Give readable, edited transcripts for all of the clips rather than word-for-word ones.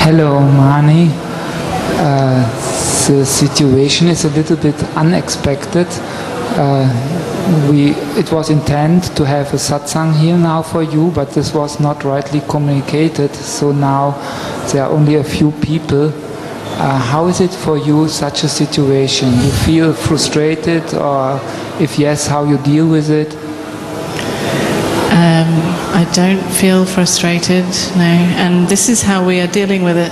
Hello, Mani. The situation is a little bit unexpected. It was intended to have a satsang here now for you, but this was not rightly communicated, so now there are only a few people. How is it for you, such a situation? You feel frustrated, or if yes, how you deal with it? I don't feel frustrated, no, and this is how we are dealing with it.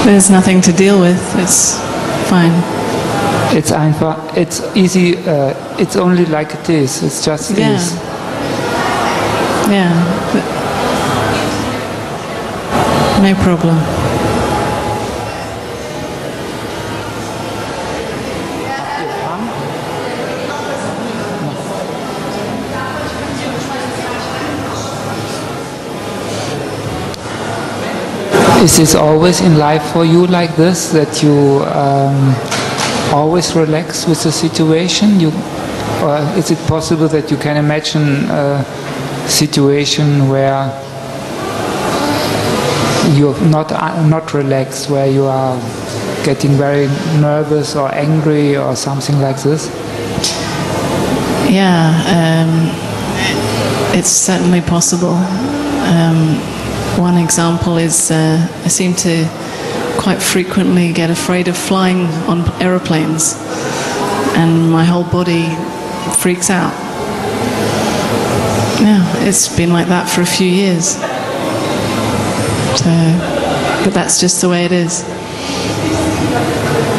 There's nothing to deal with, it's fine. It's einfach, it's easy, it's only like it is, it's just is. Yeah, no problem. Is this always in life for you like this, that you always relax with the situation? Or is it possible that you can imagine a situation where you're not relaxed, where you are getting very nervous or angry or something like this? Yeah, it's certainly possible. One example is I seem to quite frequently get afraid of flying on aeroplanes, and my whole body freaks out. Yeah, it's been like that for a few years. So, but that's just the way it is.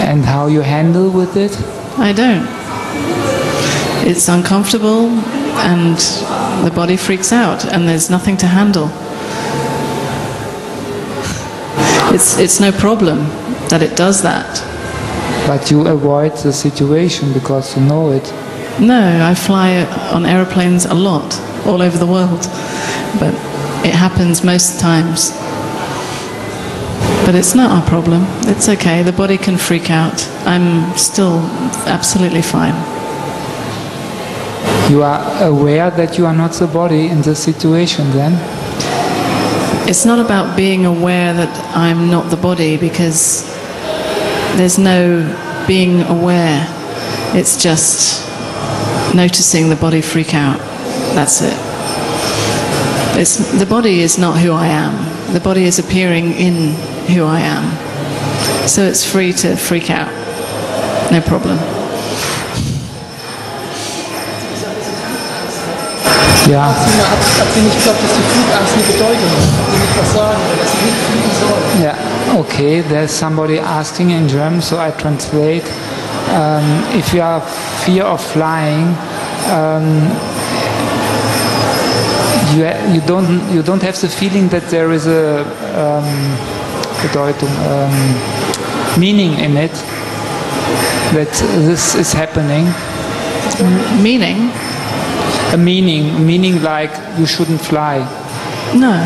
And how you handle with it? I don't. It's uncomfortable and the body freaks out and there's nothing to handle. It's no problem that it does that. But you avoid the situation because you know it. No, I fly on aeroplanes a lot, all over the world. But it happens most times. But it's not our problem. It's okay. The body can freak out. I'm still absolutely fine. You are aware that you are not the body in this situation then? It's not about being aware that I'm not the body, because there's no being aware. It's just noticing the body freak out. That's it. The body is not who I am. The body is appearing in who I am. So it's free to freak out. No problem. Ja. Yeah, okay, there's somebody asking in German, so I translate. If you have fear of flying, you don't have the feeling that there is a Bedeutung, meaning in it, that this is happening. Meaning? A meaning like you shouldn't fly. No.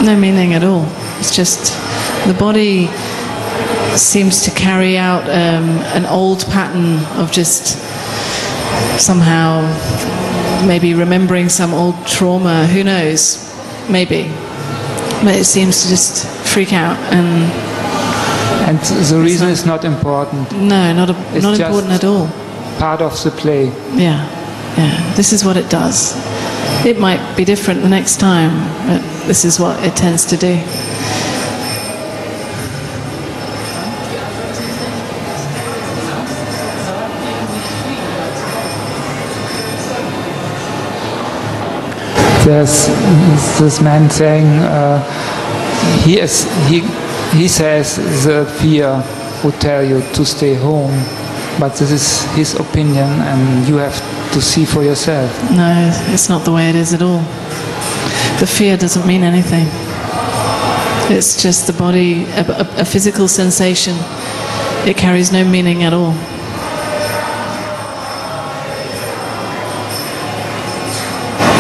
No meaning at all. It's just the body seems to carry out an old pattern of just somehow maybe remembering some old trauma, who knows, maybe. But it seems to just freak out and the reason is not important. No, not important at all. Part of the play. Yeah, yeah. This is what it does. It might be different the next time, but this is what it tends to do. There's this man saying he says the fear would tell you to stay home. But this is his opinion, and you have to see for yourself. No, it's not the way it is at all. The fear doesn't mean anything. It's just the body, a physical sensation. It carries no meaning at all.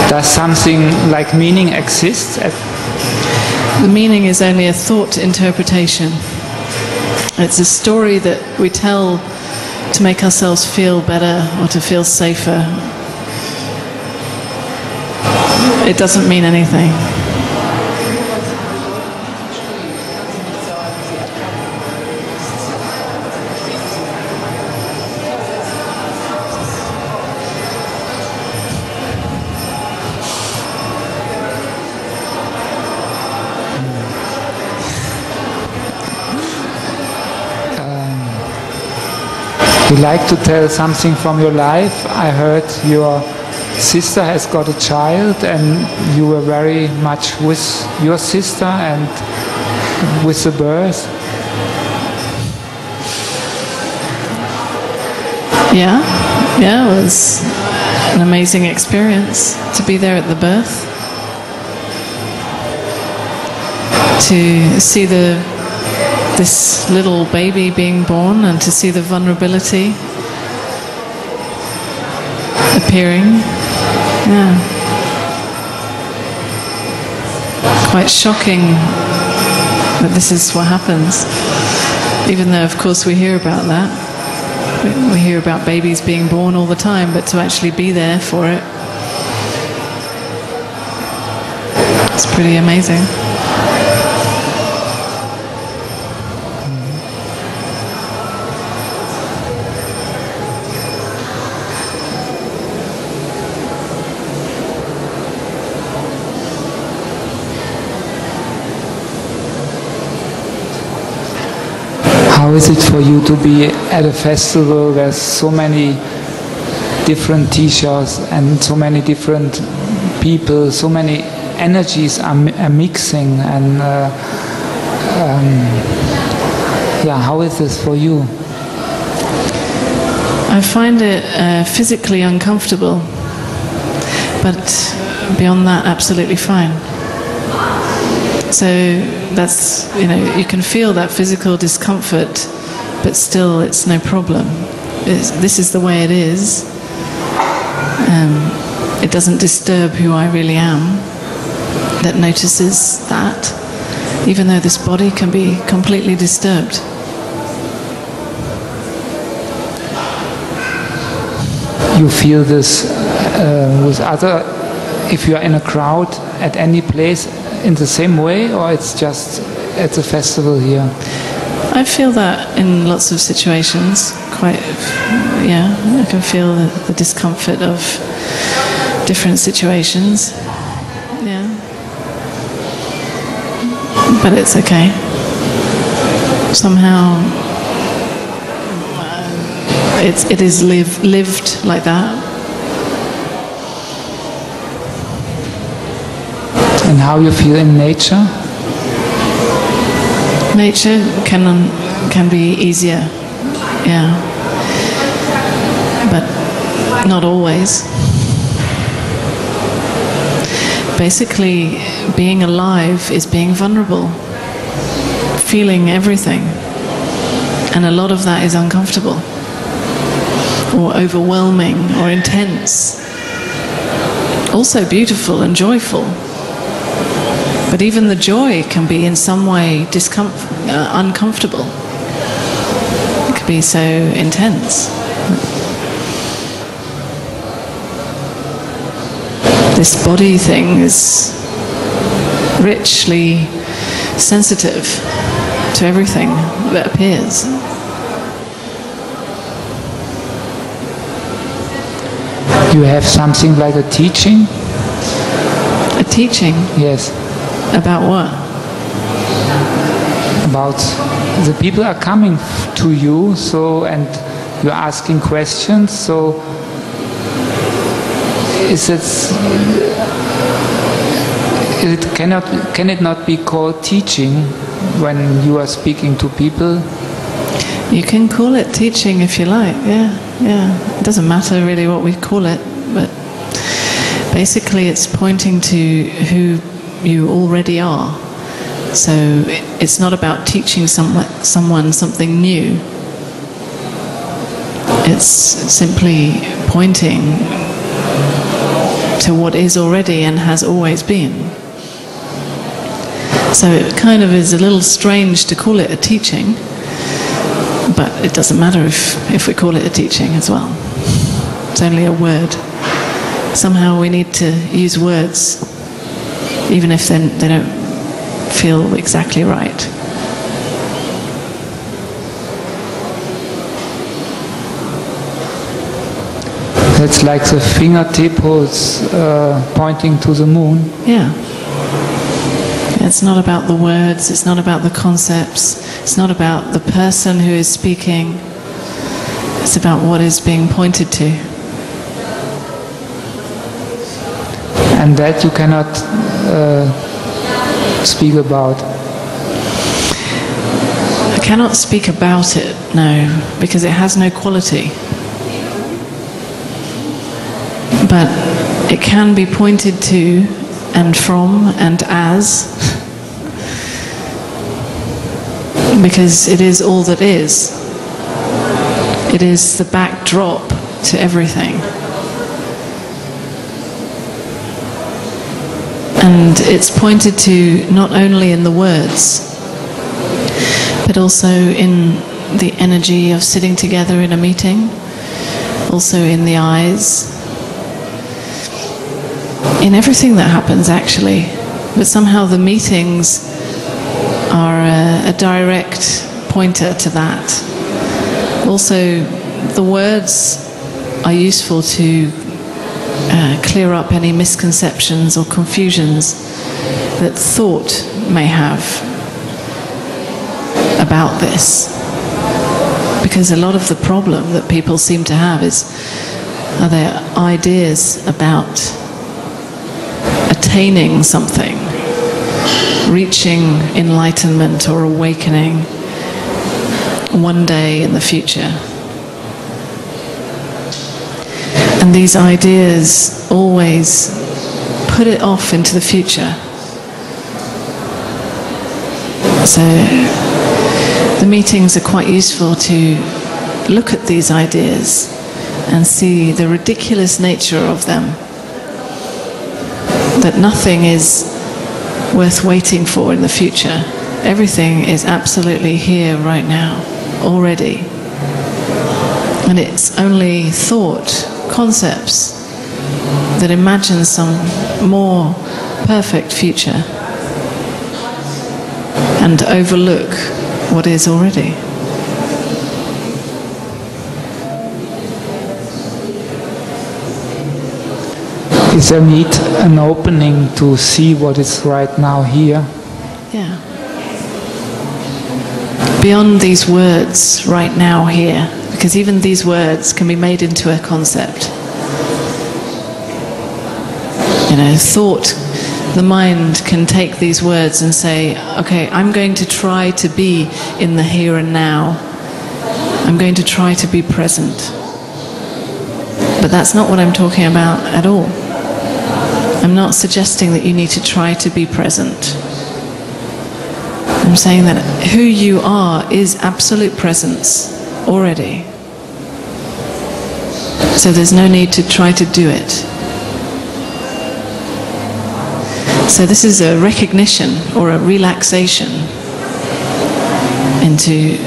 Does something like meaning exist? The meaning is only a thought interpretation. It's a story that we tell to make ourselves feel better or to feel safer. it doesn't mean anything. You like to tell something from your life? I heard your sister has got a child and you were very much with your sister and with the birth. Yeah, it was an amazing experience to be there at the birth, to see this little baby being born and to see the vulnerability appearing. Yeah. Quite shocking that this is what happens. Even though, of course, we hear about that. We hear about babies being born all the time, but to actually be there for it, it's pretty amazing. How is it for you to be at a festival where so many different teachers and so many different people, so many energies are mixing, and yeah, how is this for you? I find it physically uncomfortable, but beyond that, absolutely fine. So that's, you can feel that physical discomfort, but still it's no problem. This is the way it is. It doesn't disturb who I really am. That notices that, even though this body can be completely disturbed. You feel this with other, if you are in a crowd at any place, in the same way, or it's just at the festival here? I feel that in lots of situations, quite, yeah, I can feel the discomfort of different situations, yeah. But it's okay. Somehow, it is lived like that. And how you feel in nature? Nature can be easier, yeah, but not always. Basically, being alive is being vulnerable, feeling everything, and a lot of that is uncomfortable, or overwhelming, or intense. Also beautiful and joyful. But even the joy can be in some way uncomfortable. It can be so intense. This body thing is richly sensitive to everything that appears. You have something like a teaching? A teaching? Yes. About what? About the people are coming to you, so, and you're asking questions, so can it not be called teaching when you are speaking to people? You can call it teaching if you like, yeah. It doesn't matter really what we call it, but basically it's pointing to who you already are. So it's not about teaching someone something new. It's simply pointing to what is already and has always been. So it kind of is a little strange to call it a teaching, but it doesn't matter if we call it a teaching as well. It's only a word. Somehow we need to use words even if they don't feel exactly right. It's like the fingertip who's pointing to the moon. Yeah. It's not about the words, it's not about the concepts, it's not about the person who is speaking, it's about what is being pointed to. And that you cannot speak about. I cannot speak about it, no, because it has no quality. But it can be pointed to and from and as, because it is all that is. It is the backdrop to everything. And it's pointed to not only in the words, but also in the energy of sitting together in a meeting, also in the eyes, in everything that happens actually. But somehow the meetings are a direct pointer to that. Also, the words are useful to clear up any misconceptions or confusions that thought may have about this. Because a lot of the problem that people seem to have are their ideas about attaining something, reaching enlightenment or awakening one day in the future. And these ideas always put it off into the future. So the meetings are quite useful to look at these ideas and see the ridiculous nature of them. That nothing is worth waiting for in the future. Everything is absolutely here right now, already. And it's only thought, concepts, that imagine some more perfect future and overlook what is already. Is there need an opening to see what is right now here? Yeah. Beyond these words, right now here, because even these words can be made into a concept. You know, thought, the mind can take these words and say, okay, I'm going to try to be in the here and now. I'm going to try to be present. But that's not what I'm talking about at all. I'm not suggesting that you need to try to be present. I'm saying that who you are is absolute presence already. So there's no need to try to do it. So this is a recognition or a relaxation into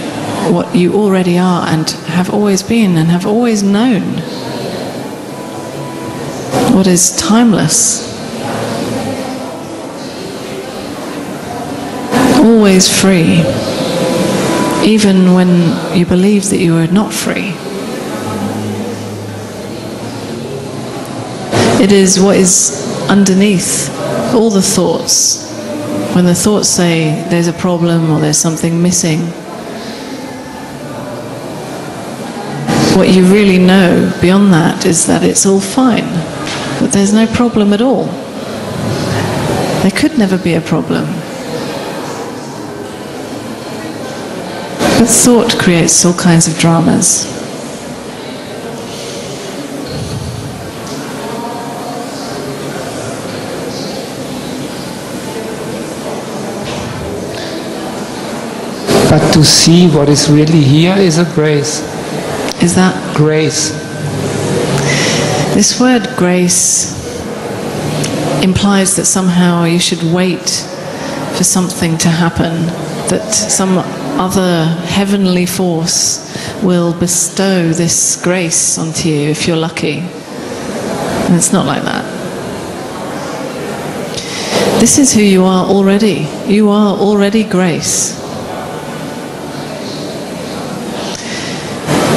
what you already are and have always been and have always known. What is timeless. Always free, even when you believe that you are not free. It is what is underneath all the thoughts. When the thoughts say there's a problem or there's something missing, what you really know beyond that is that it's all fine, that there's no problem at all. There could never be a problem. But thought creates all kinds of dramas. But to see what is really here is a grace. Is that? Grace. This word grace implies that somehow you should wait for something to happen, that some other heavenly force will bestow this grace onto you if you're lucky. And it's not like that. This is who you are already. You are already grace.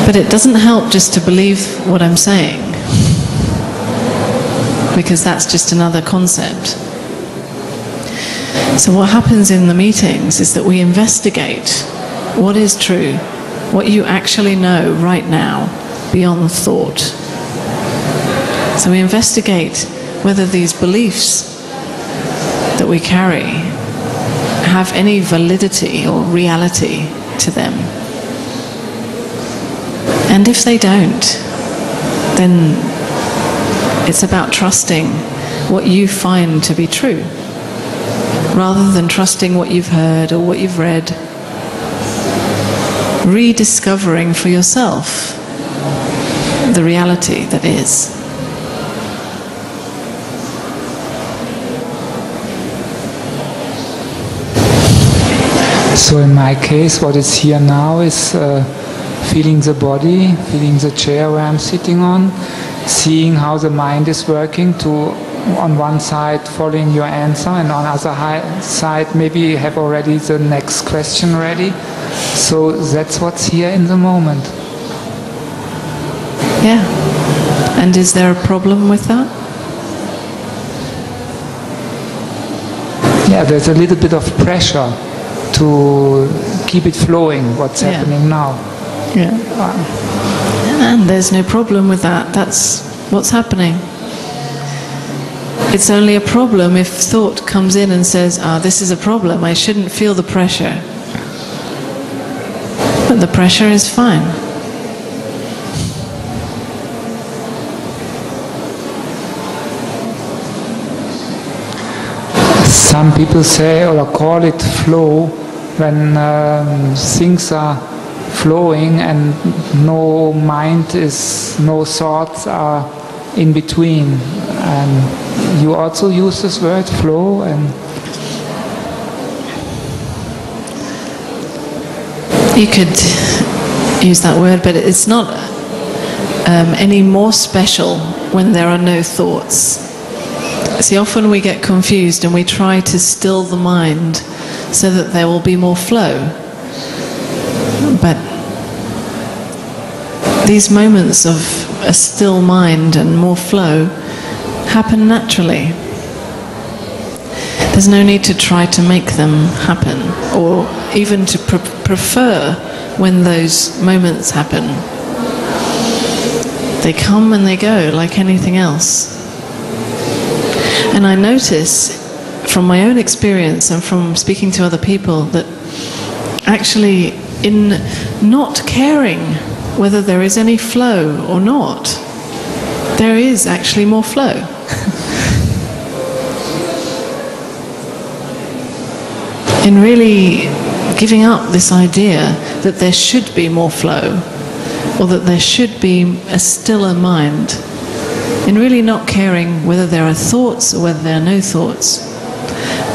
But it doesn't help just to believe what I'm saying, because that's just another concept. So what happens in the meetings is that we investigate what is true, what you actually know right now, beyond thought. So we investigate whether these beliefs that we carry have any validity or reality to them. And if they don't, then it's about trusting what you find to be true, rather than trusting what you've heard or what you've read. Rediscovering for yourself the reality that is. So in my case, what is here now is feeling the body, feeling the chair where I'm sitting on, seeing how the mind is working, to on one side following your answer, and on the other side maybe you have already the next question ready. So that's what's here in the moment. Yeah. And is there a problem with that? Yeah, there's a little bit of pressure to keep it flowing, what's happening now. Yeah. And there's no problem with that. That's what's happening. It's only a problem if thought comes in and says, this is a problem, I shouldn't feel the pressure. But the pressure is fine. Some people say or call it flow when things are flowing and no mind is, no thoughts are in between. And you also use this word flow, and you could use that word, but it's not any more special when there are no thoughts. See, often we get confused and we try to still the mind so that there will be more flow. But these moments of a still mind and more flow happen naturally. There's no need to try to make them happen, or even to prefer when those moments happen. They come and they go like anything else. And I notice from my own experience and from speaking to other people that actually in not caring whether there is any flow or not, there is actually more flow. In really giving up this idea that there should be more flow, or that there should be a stiller mind, in really not caring whether there are thoughts or whether there are no thoughts,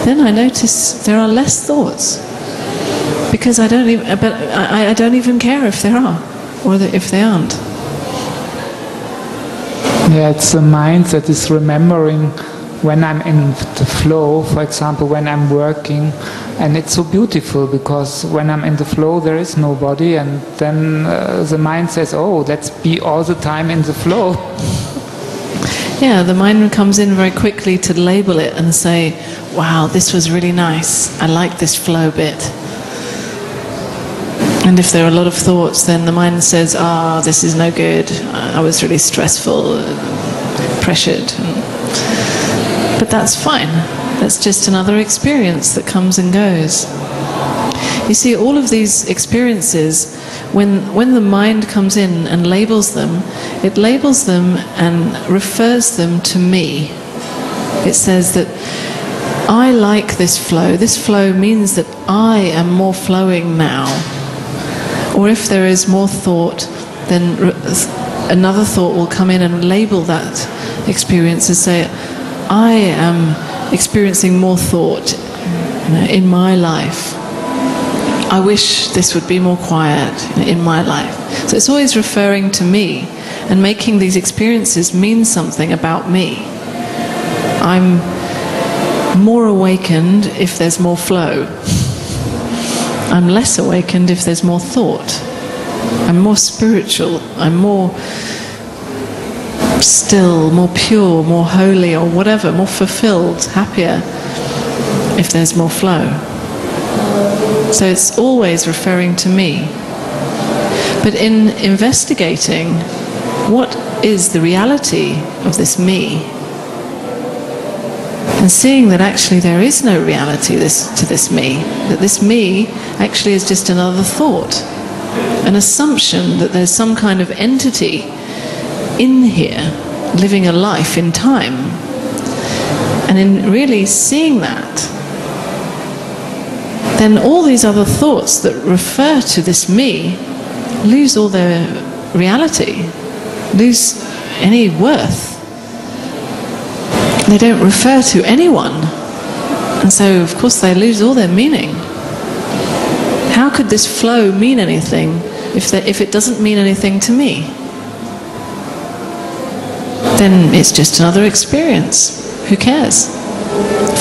then I notice there are less thoughts, because I don't even care if there are or if they aren't. Yeah, it's the mind that is remembering when I'm in the flow, for example, when I'm working. And it's so beautiful, because when I'm in the flow there is nobody, and then the mind says, oh, let's be all the time in the flow. Yeah, the mind comes in very quickly to label it and say, wow, this was really nice, I like this flow bit. And if there are a lot of thoughts, then the mind says, this is no good, I was really stressful, pressured. But that's fine. That's just another experience that comes and goes. You see, all of these experiences, when the mind comes in and labels them, it labels them and refers them to me. It says that I like this flow. This flow means that I am more flowing now. Or if there is more thought, then another thought will come in and label that experience and say, I am experiencing more thought in my life. I wish this would be more quiet in my life. So it's always referring to me and making these experiences mean something about me. I'm more awakened if there's more flow. I'm less awakened if there's more thought. I'm more spiritual. I'm more still, more pure, more holy, or whatever, more fulfilled, happier if there's more flow. So it's always referring to me. But in investigating what is the reality of this me, and seeing that actually there is no reality to this me, that this me actually is just another thought, an assumption that there's some kind of entity in here living a life in time. And in really seeing that, then all these other thoughts that refer to this me lose all their reality, lose any worth. They don't refer to anyone. And so, of course, they lose all their meaning. How could this flow mean anything if it doesn't mean anything to me? Then it's just another experience. Who cares?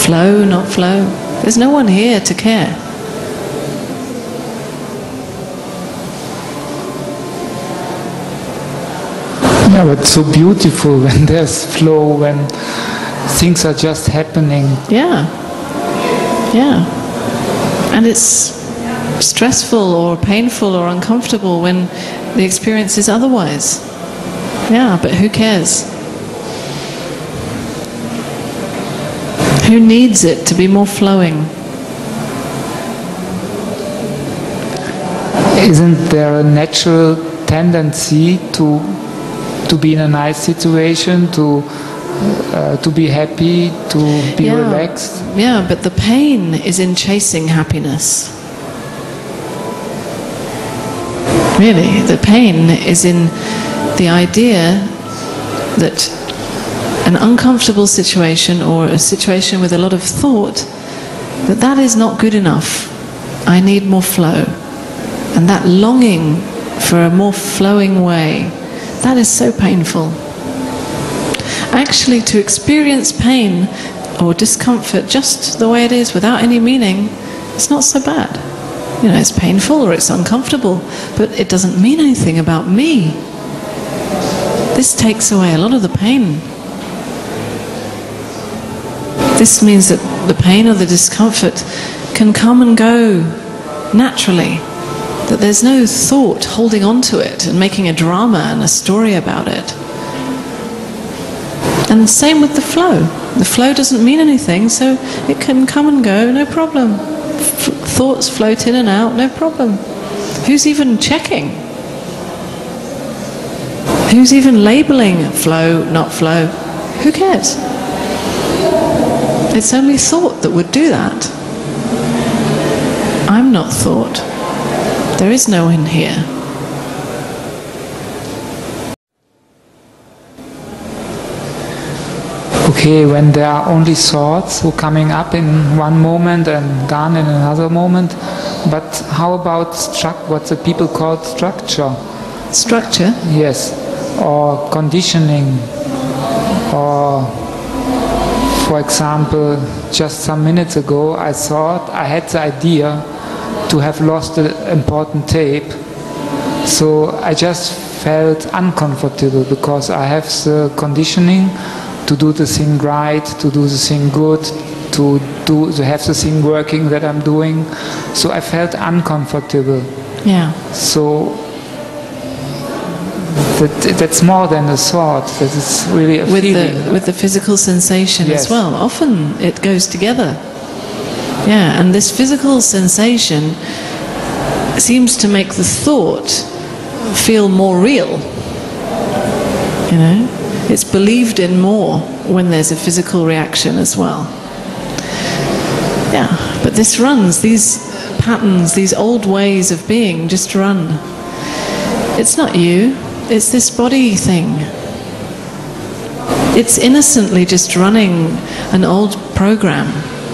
Flow, not flow. There's no one here to care. Yeah, but it's so beautiful when there's flow, when things are just happening. Yeah. Yeah. And it's stressful or painful or uncomfortable when the experience is otherwise. Yeah, but who cares? Who needs it to be more flowing? Isn't there a natural tendency to be in a nice situation, to be happy, to be relaxed? Yeah, but the pain is in chasing happiness. Really, the pain is in the idea that an uncomfortable situation or a situation with a lot of thought, that is not good enough. I need more flow. And that longing for a more flowing way, that is so painful. Actually, to experience pain or discomfort just the way it is, without any meaning, it's not so bad. You know, it's painful or it's uncomfortable, but it doesn't mean anything about me. This takes away a lot of the pain. This means that the pain or the discomfort can come and go naturally. That there's no thought holding on to it and making a drama and a story about it. And same with the flow. The flow doesn't mean anything, so it can come and go, no problem. Thoughts float in and out, no problem. Who's even checking? Who's even labeling flow, not flow? Who cares? It's only thought that would do that. I'm not thought. There is no one here. Okay, when there are only thoughts who are coming up in one moment and gone in another moment, but how about what the people call structure? Structure? Yes, or conditioning, or for example, just some minutes ago I thought I had the idea to have lost an important tape, so I just felt uncomfortable because I have the conditioning to do the thing right, to do the thing good, to have the thing working that I'm doing. So I felt uncomfortable. Yeah. So that's more than a thought. That is really a feeling. With the physical sensation Yes. as well. Often it goes together. Yeah, and this physical sensation seems to make the thought feel more real. You know? It's believed in more when there's a physical reaction as well. Yeah, but this runs, these patterns, these old ways of being just run. It's not you, it's this body thing. It's innocently just running an old program,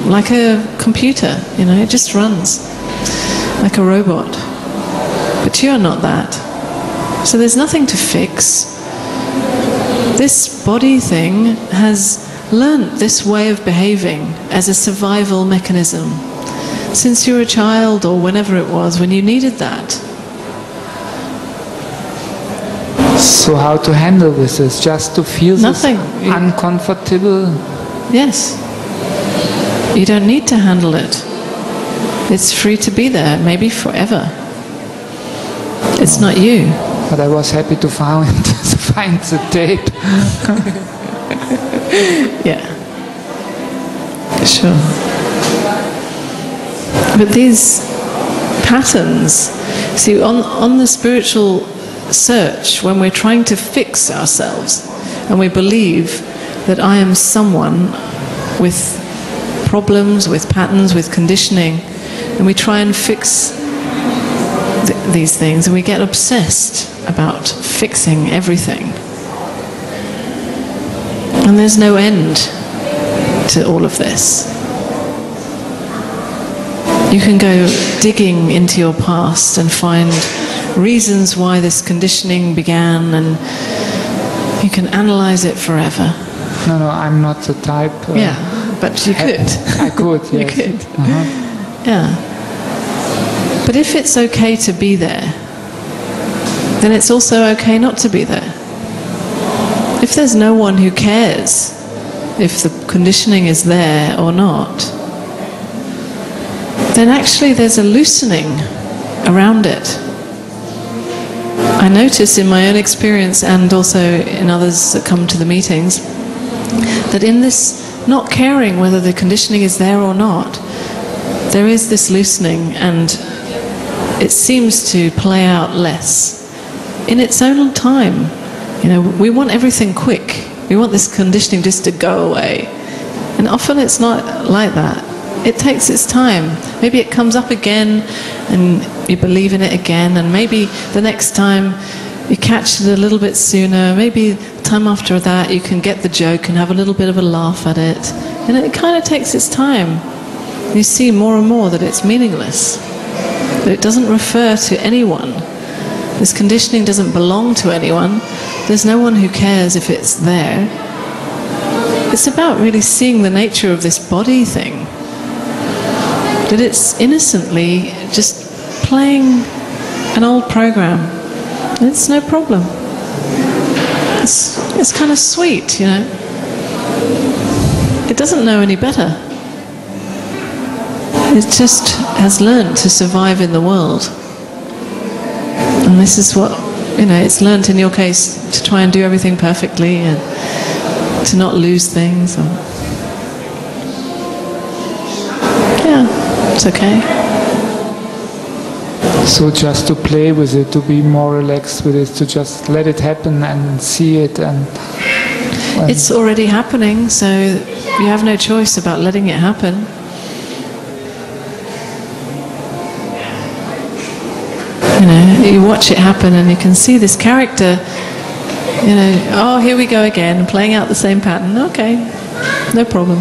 like a computer, you know, it just runs, like a robot. But you're not that. So there's nothing to fix. This body thing has learnt this way of behaving as a survival mechanism since you were a child or whenever it was when you needed that. So how to handle with this? Just to feel Nothing. This uncomfortable? Yes. You don't need to handle it. It's free to be there, maybe forever. It's not you. But I was happy to find the tape. Yeah. Sure. But these patterns, see, on the spiritual search, when we're trying to fix ourselves and we believe that I am someone with problems, with patterns, with conditioning, and we try and fix these things, and we get obsessed about fixing everything. And there's no end to all of this. You can go digging into your past and find reasons why this conditioning began, and you can analyze it forever. No, I'm not the type. Yeah, but you could. I could, yes. You could. Yeah. But if it's okay to be there, then it's also okay not to be there. If there's no one who cares if the conditioning is there or not, then actually there's a loosening around it. I notice in my own experience, and also in others that come to the meetings, that in this not caring whether the conditioning is there or not, there is this loosening, and it seems to play out less in its own time. You know, we want everything quick. We want this conditioning just to go away. And often it's not like that. It takes its time. Maybe it comes up again and you believe in it again, and maybe the next time you catch it a little bit sooner. Maybe the time after that you can get the joke and have a little bit of a laugh at it. And it kind of takes its time. You see more and more that it's meaningless, that it doesn't refer to anyone. This conditioning doesn't belong to anyone. There's no one who cares if it's there. It's about really seeing the nature of this body thing, that it's innocently just playing an old program. It's no problem. It's kind of sweet, you know. It doesn't know any better. It just has learned to survive in the world. And this is what, you know, it's learnt in your case to try and do everything perfectly and to not lose things. Or... yeah, it's okay. So just to play with it, to be more relaxed with it, to just let it happen and see it. And it's already happening, so you have no choice about letting it happen. You know, you watch it happen and you can see this character, you know, oh, here we go again, playing out the same pattern. Okay, no problem.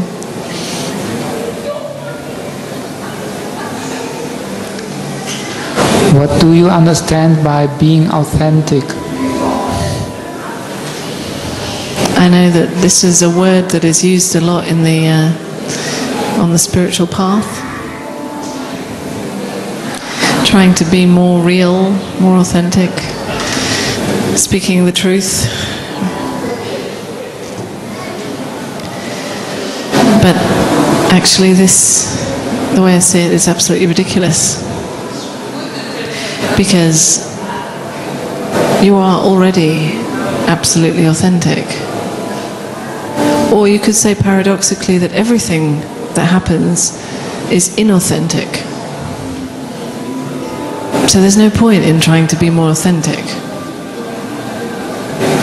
What do you understand by being authentic? I know that this is a word that is used a lot in the on the spiritual path. Trying to be more real, more authentic, speaking the truth. But actually this, the way I see it, is absolutely ridiculous. Because you are already absolutely authentic. Or you could say paradoxically that everything that happens is inauthentic. So there's no point in trying to be more authentic.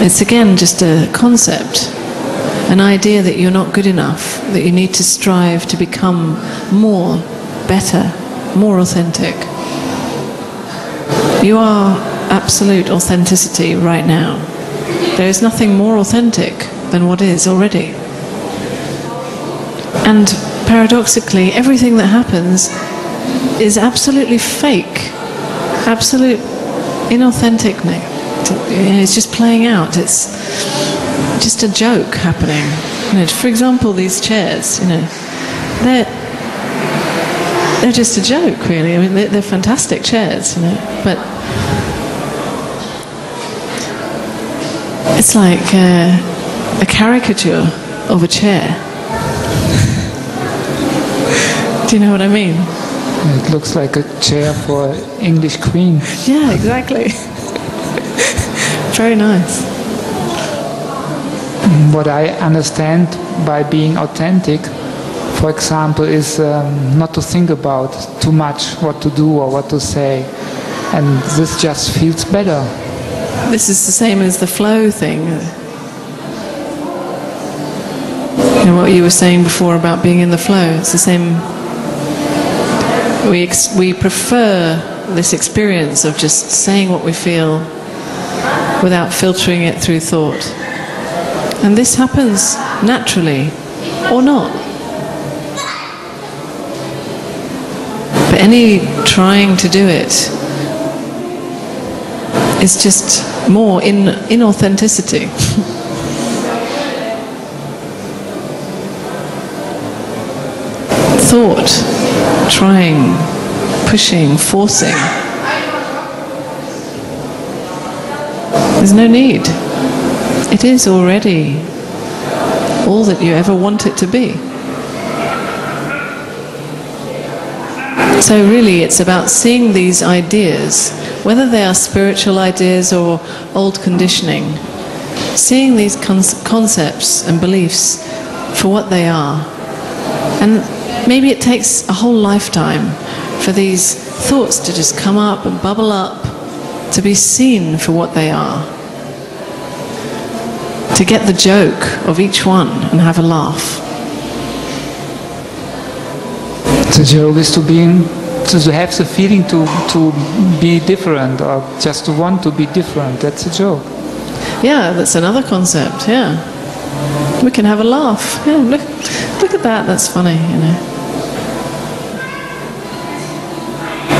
It's again just a concept, an idea that you're not good enough, that you need to strive to become more, better, more authentic. You are absolute authenticity right now. There is nothing more authentic than what is already. And paradoxically, everything that happens is absolutely fake. Absolute inauthentic. It's just playing out. It's just a joke happening. You know, for example, these chairs, you know, they're just a joke, really. I mean, they're fantastic chairs, you know, but it's like a caricature of a chair. Do you know what I mean? It looks like a chair for an English queen. Yeah, exactly. Very nice. What I understand by being authentic, for example, is not to think about too much what to do or what to say. And this just feels better. This is the same as the flow thing. You know what you were saying before about being in the flow? It's the same. We prefer this experience of just saying what we feel without filtering it through thought. And this happens naturally or not. But any trying to do it is just more inauthenticity. Thought, trying, pushing, forcing. There's no need. It is already all that you ever want it to be. So really it's about seeing these ideas, whether they are spiritual ideas or old conditioning, seeing these concepts and beliefs for what they are. And maybe it takes a whole lifetime for these thoughts to just come up and bubble up, to be seen for what they are, to get the joke of each one and have a laugh. The joke is to have the feeling to be different, or just to want to be different. That's a joke. Yeah, that's another concept. Yeah, we can have a laugh. Yeah, look at that. That's funny, you know.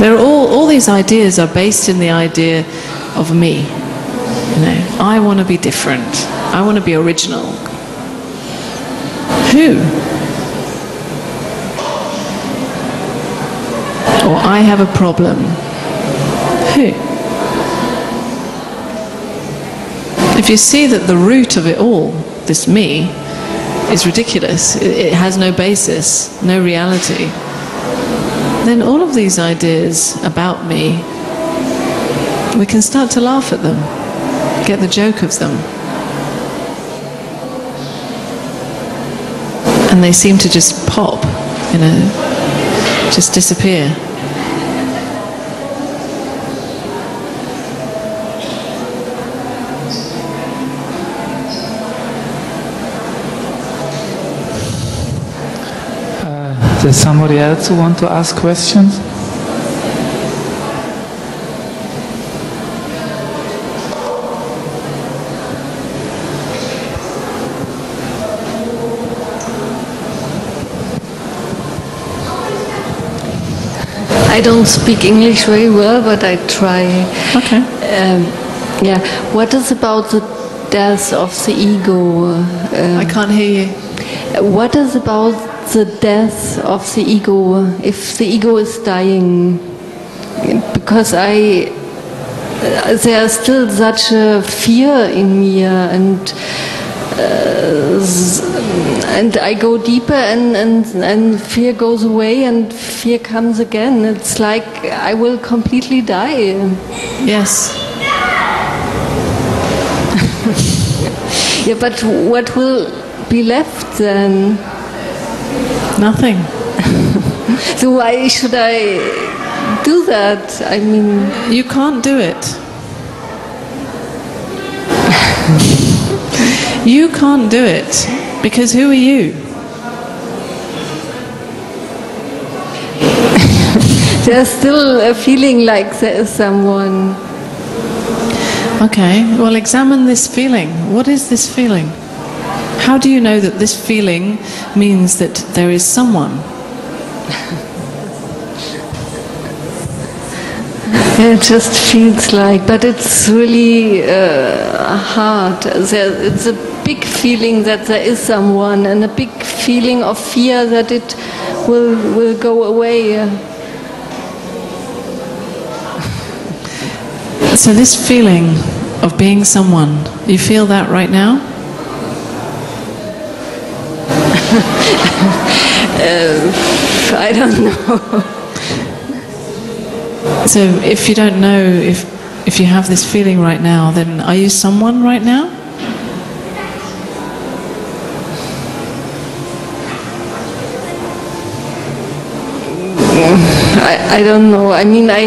There are all these ideas are based in the idea of me. You know, I want to be different. I want to be original. Who? Or I have a problem. Who? If you see that the root of it all, this me, is ridiculous, it has no basis, no reality, then all of these ideas about me, we can start to laugh at them, get the joke of them. And they seem to just pop, you know, just disappear. There's somebody else who want to ask questions? I don't speak English very well, but I try. Okay. Yeah. What is about the death of the ego? I can't hear you. What is about the death of the ego? If the ego is dying, because there's still such a fear in me, and I go deeper, and fear goes away, and fear comes again. It's like I will completely die. Yes. Yeah, but what will be left then? Nothing. So why should I do that? I mean, you can't do it. You can't do it, because who are you? There's still a feeling like there is someone. Okay, well, examine this feeling. What is this feeling? How do you know that this feeling means that there is someone? It just feels like, but it's really hard. It's a big feeling that there is someone, and a big feeling of fear that it will go away. So this feeling of being someone, you feel that right now? I don't know. So if you don't know if you have this feeling right now, then are you someone right now? I don't know. I mean, I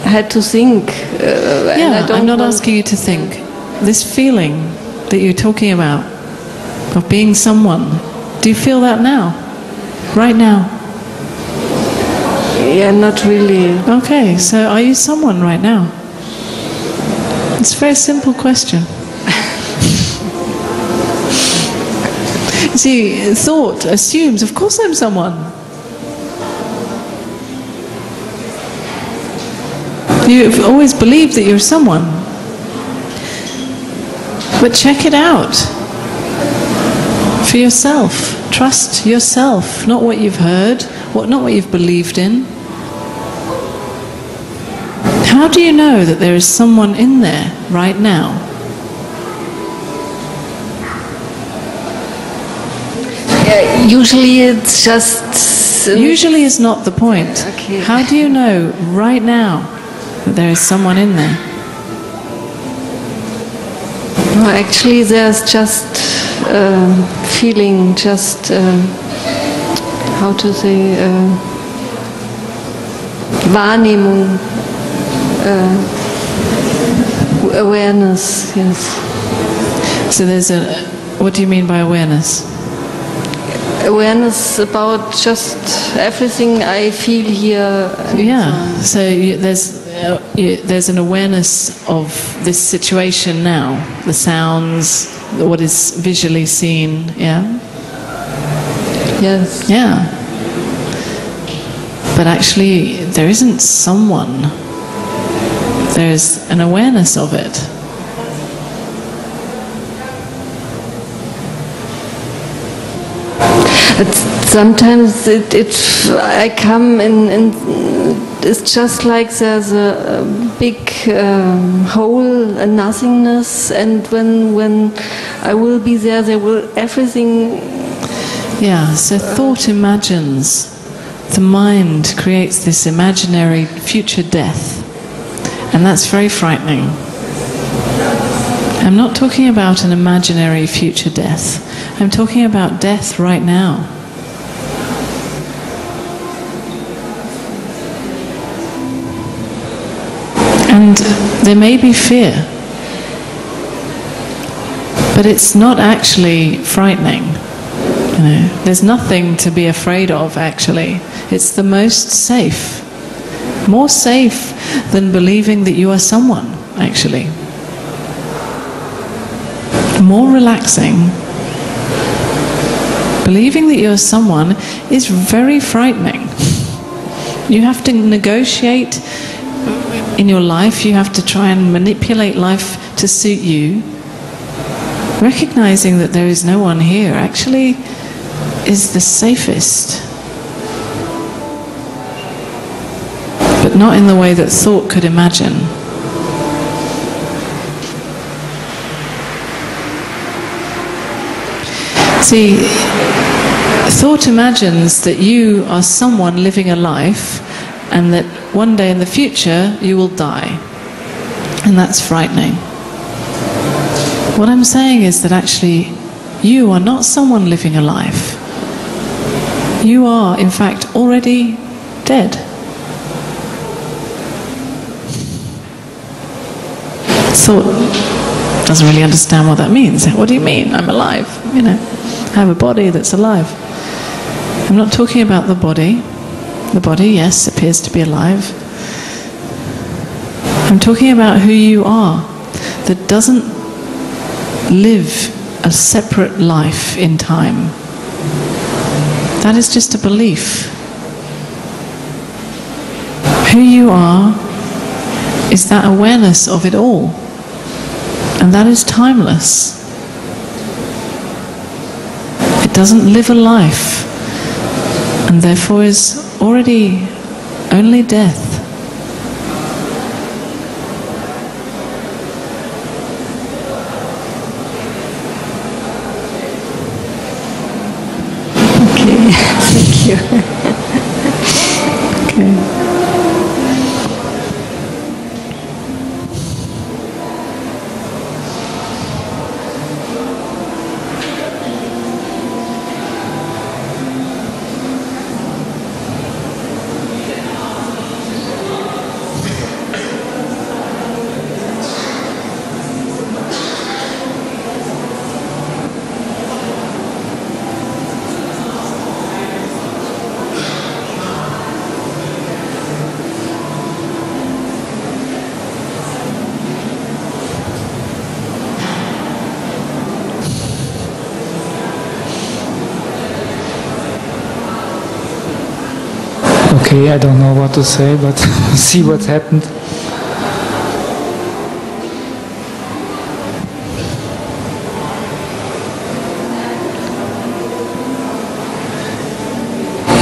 had to think. Yeah, I'm not asking you to think. This feeling that you're talking about of being someone, do you feel that now? Right now? Yeah, not really. Okay, so are you someone right now? It's a very simple question. You see, thought assumes, of course I'm someone. You've always believed that you're someone. But check it out for yourself. Trust yourself, not what you've heard, not what you've believed in. How do you know that there is someone in there right now? Usually it's just... Usually is not the point. Okay. How do you know right now that there is someone in there? No, actually there's just feeling, just how to say, Wahrnehmung, awareness, yes. So there's what do you mean by awareness? Awareness about just everything I feel here. Yeah, so there's an awareness of this situation now, the sounds, what is visually seen, yeah? Yes. Yeah. But actually, there isn't someone. There's an awareness of it. Sometimes I come in, it's just like there's a big hole, a nothingness, and when I will be there, everything. Yeah, so thought imagines, the mind creates this imaginary future death, and that's very frightening. I'm not talking about an imaginary future death. I'm talking about death right now. And there may be fear, but it's not actually frightening. You know, there's nothing to be afraid of, actually. It's the most safe. More safe than believing that you are someone, actually. More relaxing. Believing that you're someone is very frightening. You have to negotiate in your life, you have to try and manipulate life to suit you. Recognizing that there is no one here actually is the safest. But not in the way that thought could imagine. See, thought imagines that you are someone living a life and that one day in the future you will die. And that's frightening. What I'm saying is that actually you are not someone living a life. You are, in fact, already dead. Thought doesn't really understand what that means. What do you mean? I'm alive. You know, I have a body that's alive. I'm not talking about the body. The body, yes, appears to be alive. I'm talking about who you are, that doesn't live a separate life in time. That is just a belief. Who you are is that awareness of it all. And that is timeless. doesn't live a life, and therefore is already only death. Okay, thank you. Okay. Okay, I don't know what to say, but see what happened.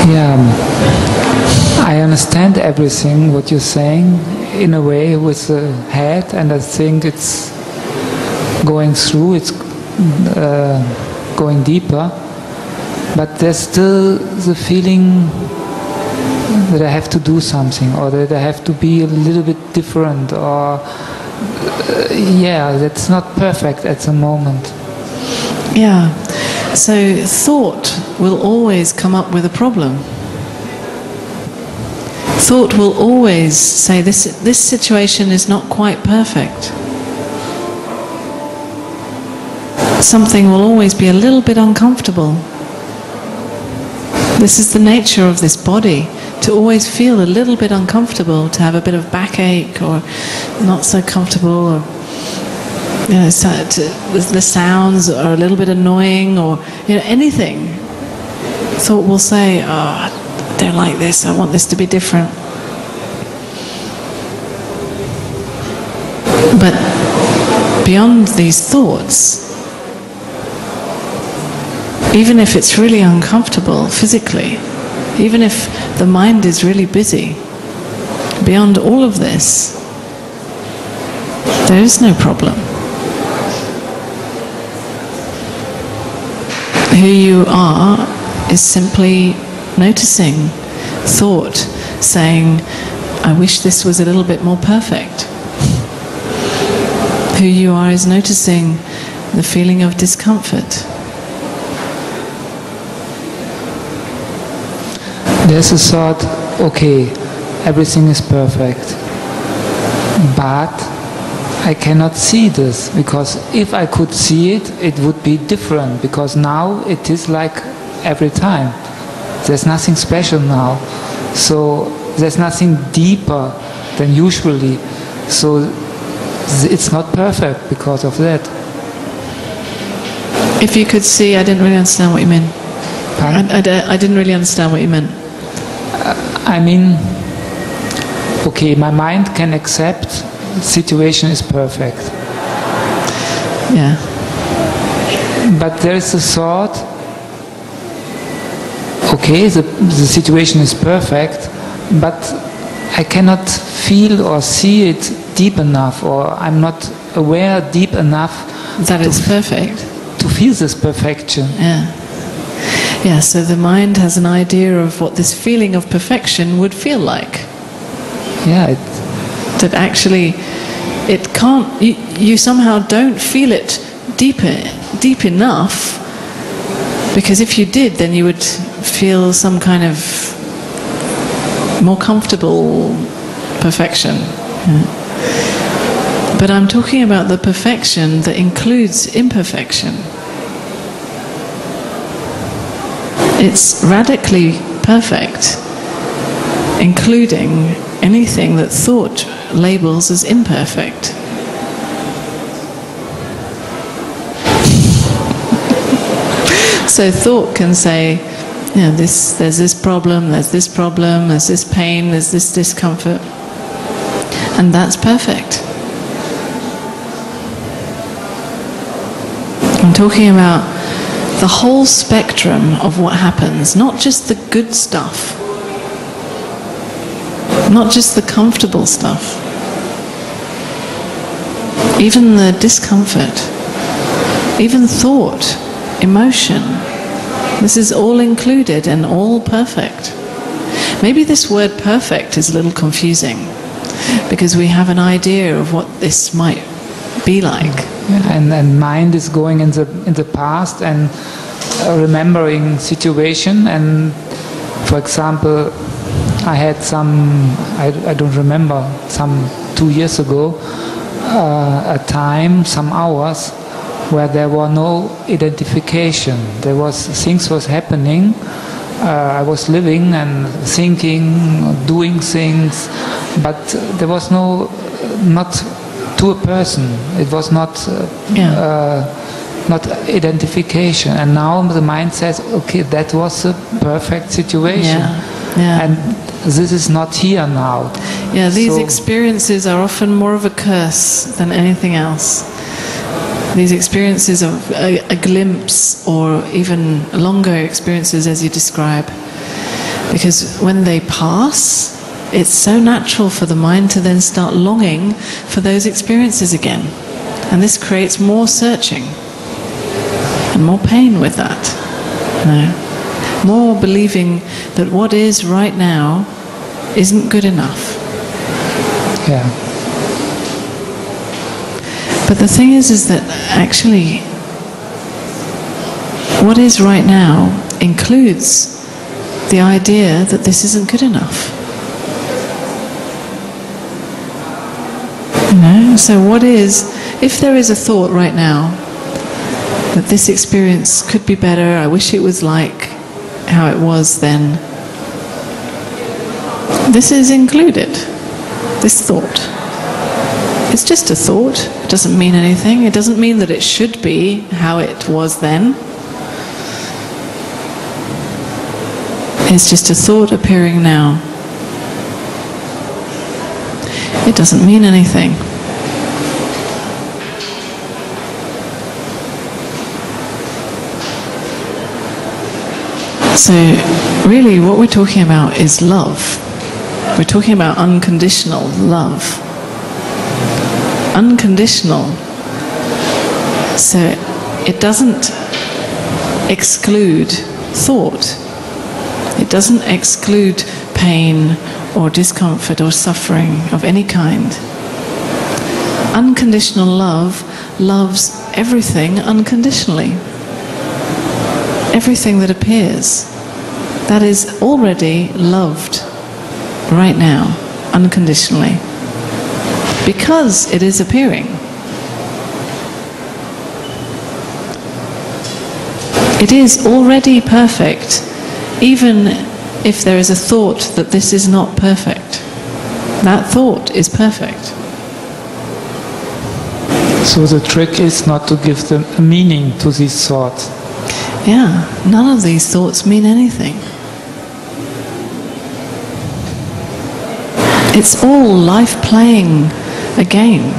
Yeah, I understand everything what you're saying in a way with the head, and I think it's going through, it's going deeper, but there's still the feeling that I have to do something, or that I have to be a little bit different, or yeah, that's not perfect at the moment. Yeah, so thought will always come up with a problem. Thought will always say this situation is not quite perfect. Something will always be a little bit uncomfortable. This is the nature of this body, to always feel a little bit uncomfortable, to have a bit of backache or not so comfortable, or the sounds are a little bit annoying, or anything. Thought will say, "Oh, I don't like this. I want this to be different." But beyond these thoughts, even if it's really uncomfortable physically, even if the mind is really busy, beyond all of this, there is no problem. Who you are is simply noticing thought, saying, "I wish this was a little bit more perfect." Who you are is noticing the feeling of discomfort. There's a thought, okay, everything is perfect, but I cannot see this, because if I could see it, it would be different, because now it is like every time. There's nothing special now, so there's nothing deeper than usually, so it's not perfect because of that. If you could see, I didn't really understand what you meant. I didn't really understand what you meant. I mean, okay, my mind can accept the situation is perfect. Yeah. But there is a thought, okay, the situation is perfect, but I cannot feel or see it deep enough, or I'm not aware deep enough that it's perfect. To feel this perfection. Yeah. Yeah, so the mind has an idea of what this feeling of perfection would feel like. Yeah. That actually, it can't, you somehow don't feel it deep enough, because if you did, then you would feel some kind of more comfortable perfection. Yeah. But I'm talking about the perfection that includes imperfection. It's radically perfect, including anything that thought labels as imperfect. So thought can say, there's this problem, there's this problem, there's this pain, there's this discomfort, and that's perfect. I'm talking about the whole spectrum of what happens, not just the good stuff, not just the comfortable stuff, even the discomfort, even thought, emotion. This is all included and all perfect. Maybe this word perfect is a little confusing because we have an idea of what this might be like. And mind is going in the past and remembering situation. And for example, I had I don't remember, some 2 years ago, a time, some hours, where there was no identification. Things was happening. I was living and thinking, doing things, but there was not to a person. It was not identification. And now the mind says, okay, that was a perfect situation. And this is not here now. Yeah, these experiences are often more of a curse than anything else. These experiences of a glimpse or even longer experiences as you describe. Because when they pass, it's so natural for the mind to then start longing for those experiences again. And this creates more searching and more pain with that. More believing that what is right now isn't good enough. Yeah. But the thing is that actually what is right now includes the idea that this isn't good enough. So what is, if there is a thought right now that this experience could be better, I wish it was like how it was then, this is included, this thought. It's just a thought. It doesn't mean anything. It doesn't mean that it should be how it was then. It's just a thought appearing now. It doesn't mean anything. So really what we're talking about is love. We're talking about unconditional love. Unconditional. So it doesn't exclude thought. It doesn't exclude pain or discomfort or suffering of any kind. Unconditional love loves everything unconditionally. Everything that appears, that is already loved right now, unconditionally. Because it is appearing. It is already perfect, even if there is a thought that this is not perfect. That thought is perfect. So the trick is not to give them a meaning to these thoughts. Yeah, none of these thoughts mean anything. It's all life playing a game,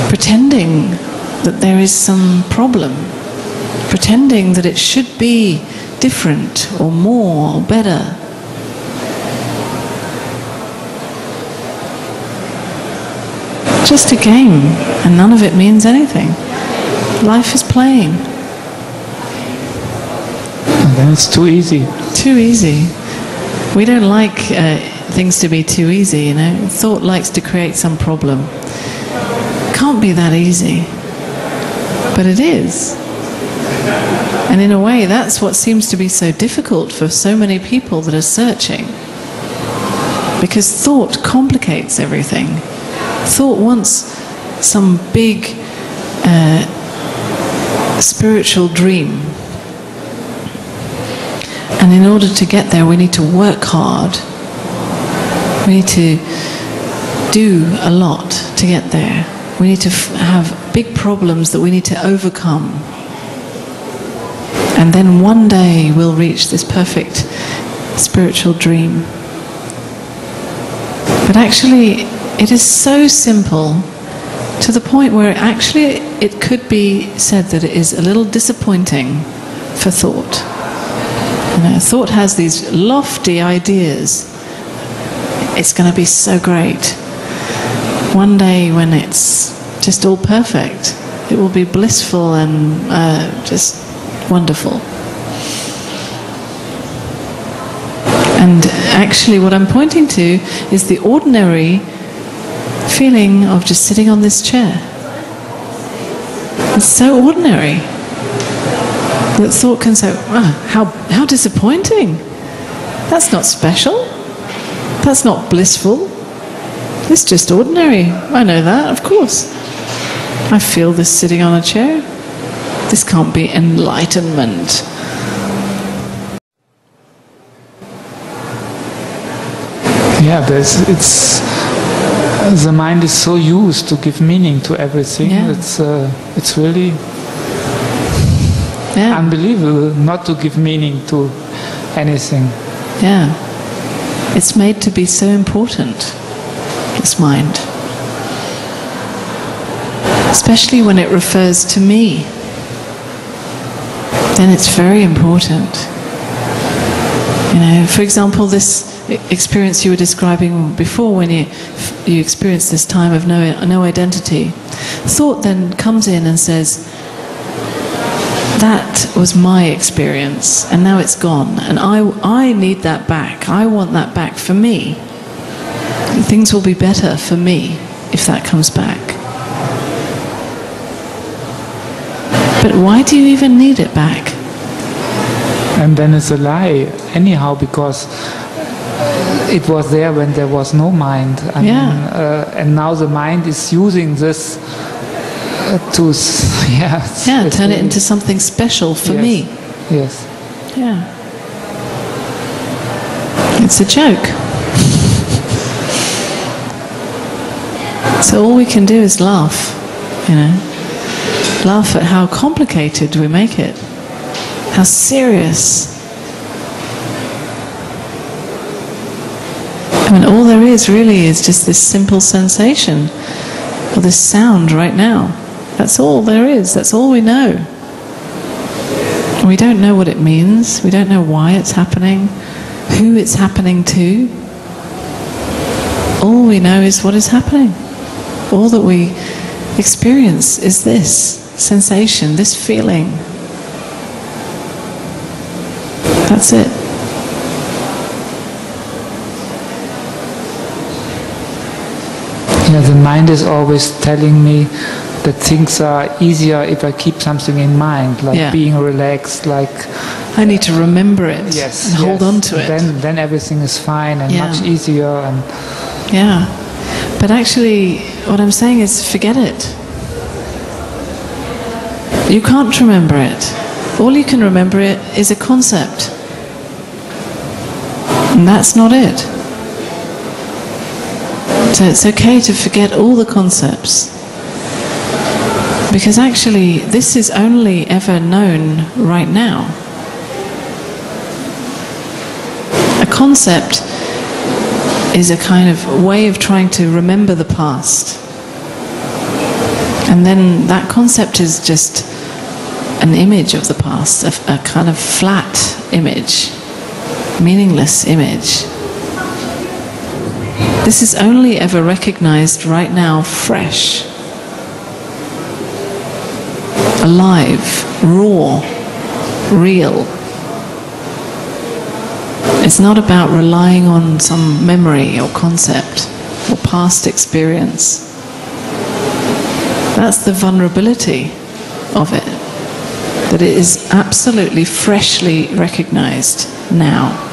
pretending that there is some problem, pretending that it should be different or more or better. Just a game, and none of it means anything. Life is playing. And then it's too easy. Too easy. We don't like things to be too easy, you know. Thought likes to create some problem. Can't be that easy. But it is. And in a way, that's what seems to be so difficult for so many people that are searching. Because thought complicates everything. Thought wants some big spiritual dream. And in order to get there, we need to work hard. We need to do a lot to get there. We need to have big problems that we need to overcome. And then one day we'll reach this perfect spiritual dream. But actually, it is so simple to the point where actually it could be said that it is a little disappointing for thought. You know, thought has these lofty ideas. It's going to be so great. One day when it's just all perfect, it will be blissful and just wonderful. And actually what I'm pointing to is the ordinary feeling of just sitting on this chair. It's so ordinary that thought can say, oh, how disappointing. That's not special. That's not blissful. It's just ordinary. I know that, of course. I feel this sitting on a chair. This can't be enlightenment. Yeah, the mind is so used to give meaning to everything. Yeah. It's really unbelievable not to give meaning to anything. Yeah. It's made to be so important, this mind. Especially when it refers to me. Then it's very important. You know, for example, this experience you were describing before, when you experience this time of no identity, thought then comes in and says, that was my experience and now it's gone and I need that back. I want that back for me. Things will be better for me if that comes back. But why do you even need it back? And then it's a lie anyhow, because it was there when there was no mind. And now the mind is using this to turn it into something special for me. Yes. Yeah. It's a joke. So all we can do is laugh, you know. Laugh at how complicated we make it. How serious. I mean, all there is really is just this simple sensation, or this sound right now. That's all there is. That's all we know. We don't know what it means. We don't know why it's happening, who it's happening to. All we know is what is happening. All that we experience is this sensation, this feeling. That's it. Yeah, the mind is always telling me that things are easier if I keep something in mind, like being relaxed, like I need to remember it and hold on to it. Then everything is fine and much easier. And but actually, what I'm saying is, forget it. You can't remember it. All you can remember it is a concept, and that's not it. So it's okay to forget all the concepts, because actually this is only ever known right now. A concept is a kind of way of trying to remember the past, and then that concept is just an image of the past, a kind of flat image, meaningless image. This is only ever recognized right now, fresh, alive, raw, real. It's not about relying on some memory or concept or past experience. That's the vulnerability of it, that it is absolutely freshly recognized now.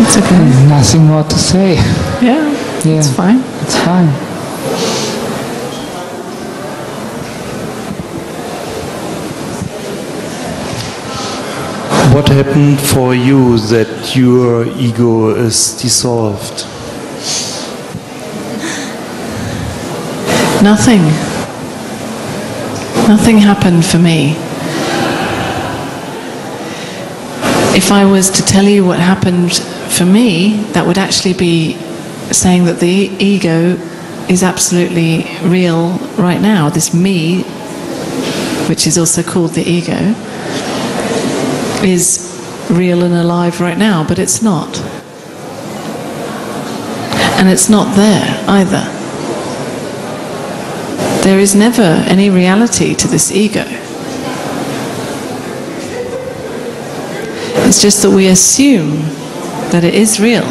It's okay. Nothing more to say. Yeah, it's fine. It's fine. What happened for you that your ego is dissolved? Nothing. Nothing happened for me. If I was to tell you what happened for me, that would actually be saying that the ego is absolutely real right now. This me, which is also called the ego, is real and alive right now, but it's not. And it's not there either. There is never any reality to this ego. It's just that we assume that it is real.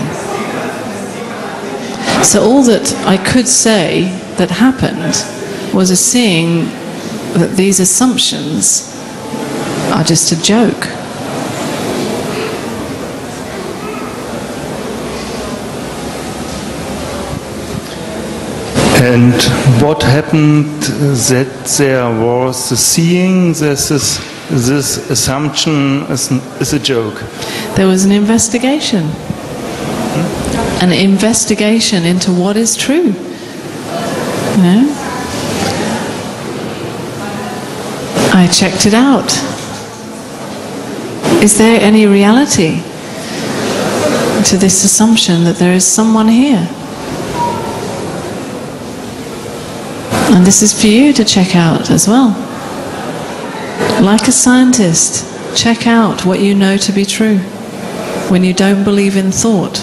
So all that I could say that happened was a seeing that these assumptions are just a joke. And what happened that there was the seeing, this assumption is a joke? There was an investigation. An investigation into what is true. You know? I checked it out. Is there any reality to this assumption that there is someone here? And this is for you to check out as well. Like a scientist, check out what you know to be true when you don't believe in thought.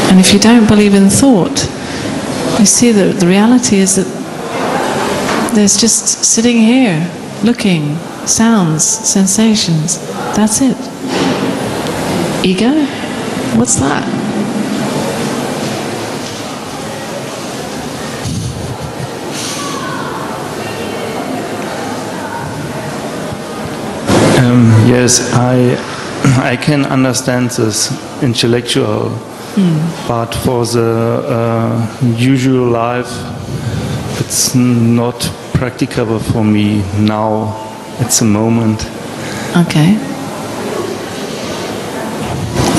And if you don't believe in thought, you see that the reality is that there's just sitting here, looking, sounds, sensations. That's it. Ego? What's that? Yes, I can understand this intellectual, but for the usual life, it's not practicable for me now, at the moment. Okay.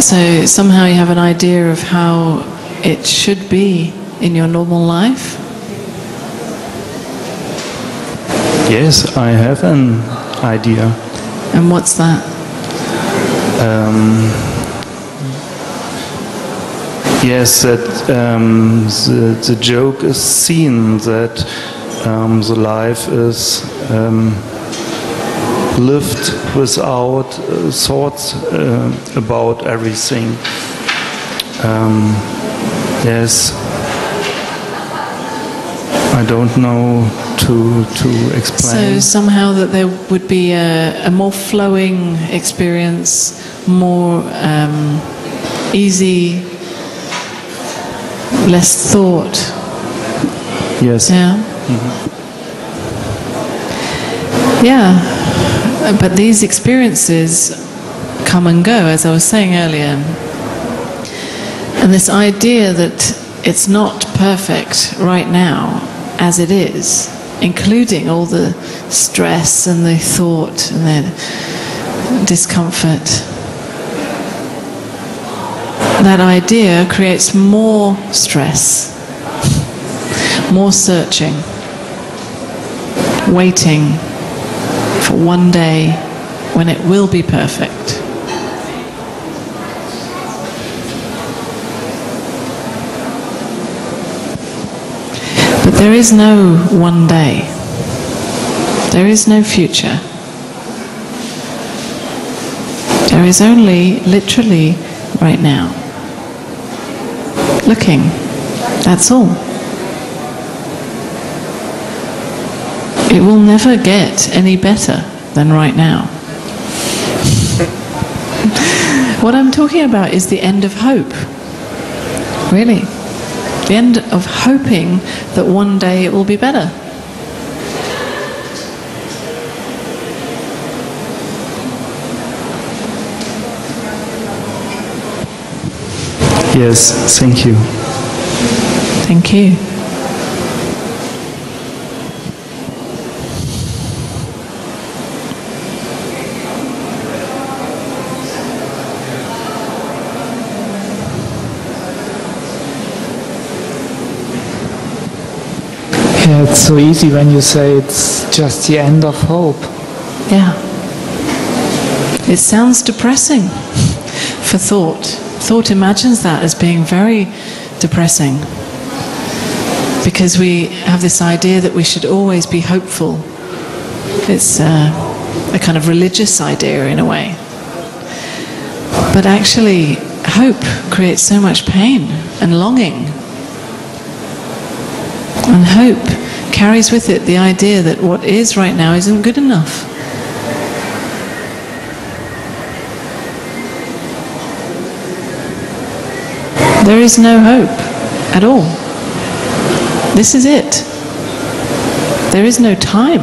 So somehow you have an idea of how it should be in your normal life? Yes, I have an idea. And what's that? Yes, that the joke is seen, that the life is lived without thoughts about everything. Yes, I don't know to explain. So somehow that there would be a more flowing experience, more easy, less thought. Yes. Yeah. Yeah. But these experiences come and go, as I was saying earlier. And this idea that it's not perfect right now as it is, including all the stress and the thought and the discomfort. That idea creates more stress, more searching, waiting for one day when it will be perfect. But there is no one day. There is no future. There is only, literally, right now. Looking. That's all. It will never get any better than right now. What I'm talking about is the end of hope. Really. The end of hoping that one day it will be better. Yes, thank you. Thank you. Yeah, it's so easy when you say it's just the end of hope. Yeah. It sounds depressing for thought. Thought imagines that as being very depressing because we have this idea that we should always be hopeful. It's a kind of religious idea in a way. But actually, hope creates so much pain and longing. And hope carries with it the idea that what is right now isn't good enough. There is no hope at all. This is it. There is no time.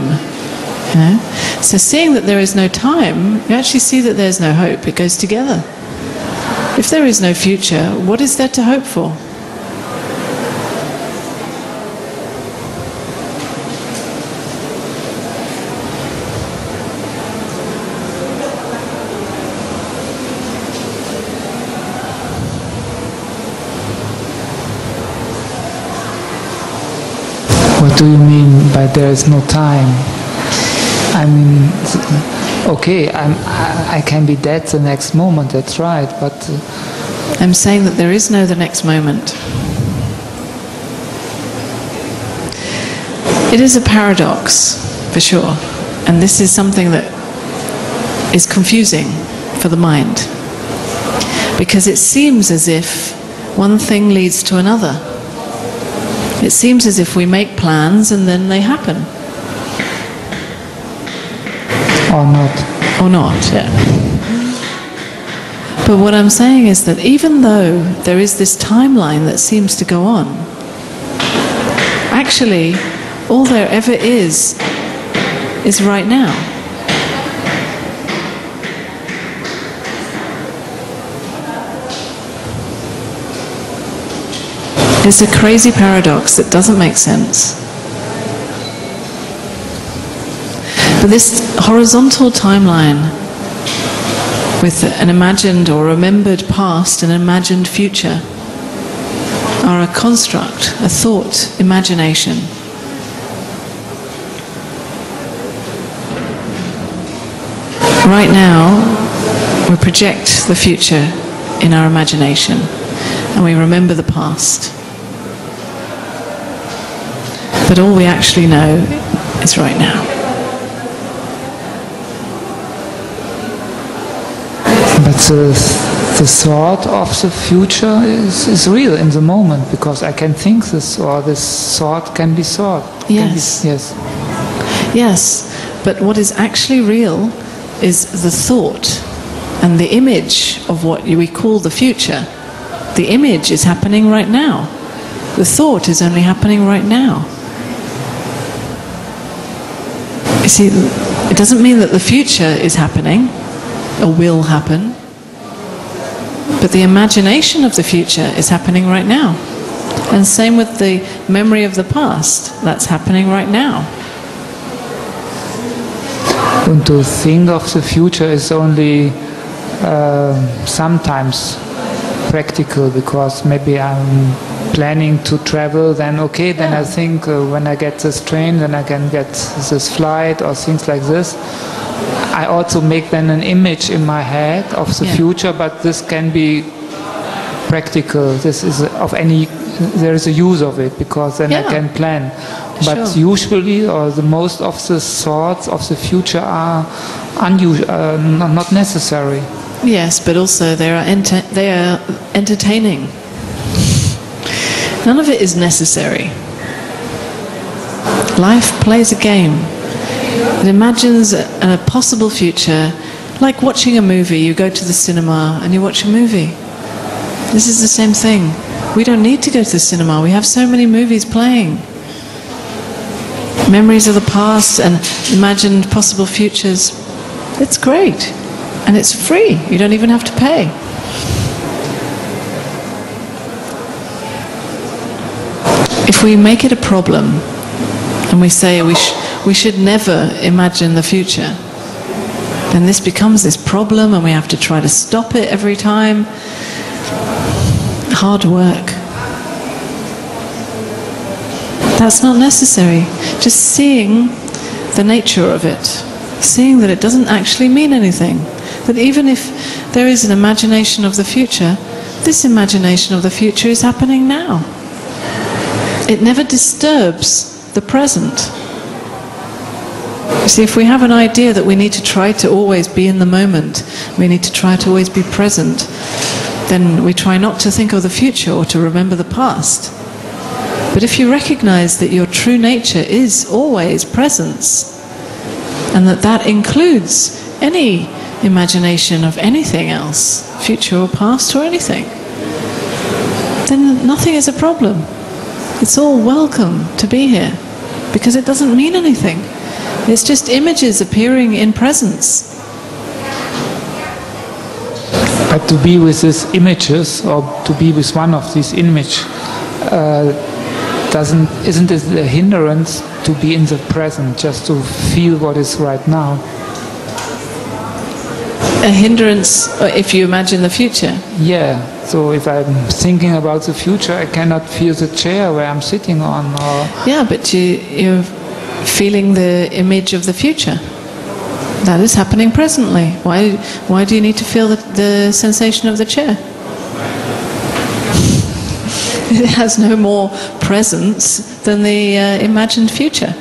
You know? So seeing that there is no time, you actually see that there's no hope. It goes together. If there is no future, what is there to hope for? What do you mean by there is no time? I mean, okay, I can be dead the next moment, that's right, but... I'm saying that there is no the next moment. It is a paradox, for sure, and this is something that is confusing for the mind, because it seems as if one thing leads to another. It seems as if we make plans and then they happen. Or not. Or not, yeah. But what I'm saying is that even though there is this timeline that seems to go on, actually, all there ever is right now. It's a crazy paradox that doesn't make sense. But this horizontal timeline with an imagined or remembered past and imagined future are a construct, a thought, imagination. Right now, we project the future in our imagination and we remember the past. But all we actually know is right now. But the thought of the future is real in the moment, because I can think this, or this thought can be thought. Yes. Yes. Yes, but what is actually real is the thought and the image of what we call the future. The image is happening right now. The thought is only happening right now. You see, it doesn't mean that the future is happening or will happen, but the imagination of the future is happening right now. And same with the memory of the past, that's happening right now. And to think of the future is only sometimes practical, because maybe I'm planning to travel, then okay, then I think when I get this train, then I can get this flight or things like this. I also make then an image in my head of the future, but this can be practical. This is of any, there is a use of it, because then I can plan. But usually, or the most of the thoughts of the future are not necessary. Yes, but also they are entertaining. None of it is necessary. Life plays a game. It imagines a possible future, like watching a movie. You go to the cinema and you watch a movie. This is the same thing. We don't need to go to the cinema. We have so many movies playing. Memories of the past and imagined possible futures. It's great. And it's free. You don't even have to pay. if we make it a problem and we say we should never imagine the future, then this becomes this problem and we have to try to stop it every time. Hard work. That's not necessary. Just seeing the nature of it, seeing that it doesn't actually mean anything. That even if there is an imagination of the future, this imagination of the future is happening now. It never disturbs the present. You see, if we have an idea that we need to try to always be in the moment, we need to try to always be present, then we try not to think of the future or to remember the past. But if you recognize that your true nature is always presence, and that includes any imagination of anything else, future or past or anything, then nothing is a problem. It's all welcome to be here, because it doesn't mean anything. It's just images appearing in presence. But to be with these images, or to be with one of these images, isn't it a hindrance to be in the present, just to feel what is right now? A hindrance if you imagine the future? Yeah, so if I'm thinking about the future, I cannot feel the chair where I'm sitting on. Or yeah, but you're feeling the image of the future. That is happening presently. Why do you need to feel the sensation of the chair? It has no more presence than the imagined future.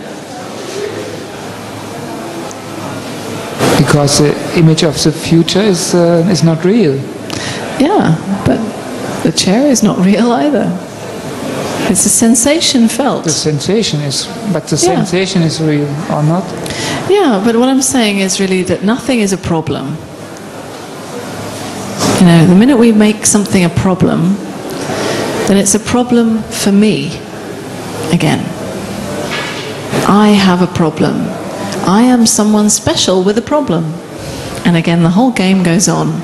Because the image of the future is not real. Yeah, but the chair is not real either. It's a sensation felt. The sensation is, but the sensation is real or not? Yeah, but what I'm saying is really that nothing is a problem. You know, the minute we make something a problem, then it's a problem for me again. I have a problem. I am someone special with a problem. And again, the whole game goes on.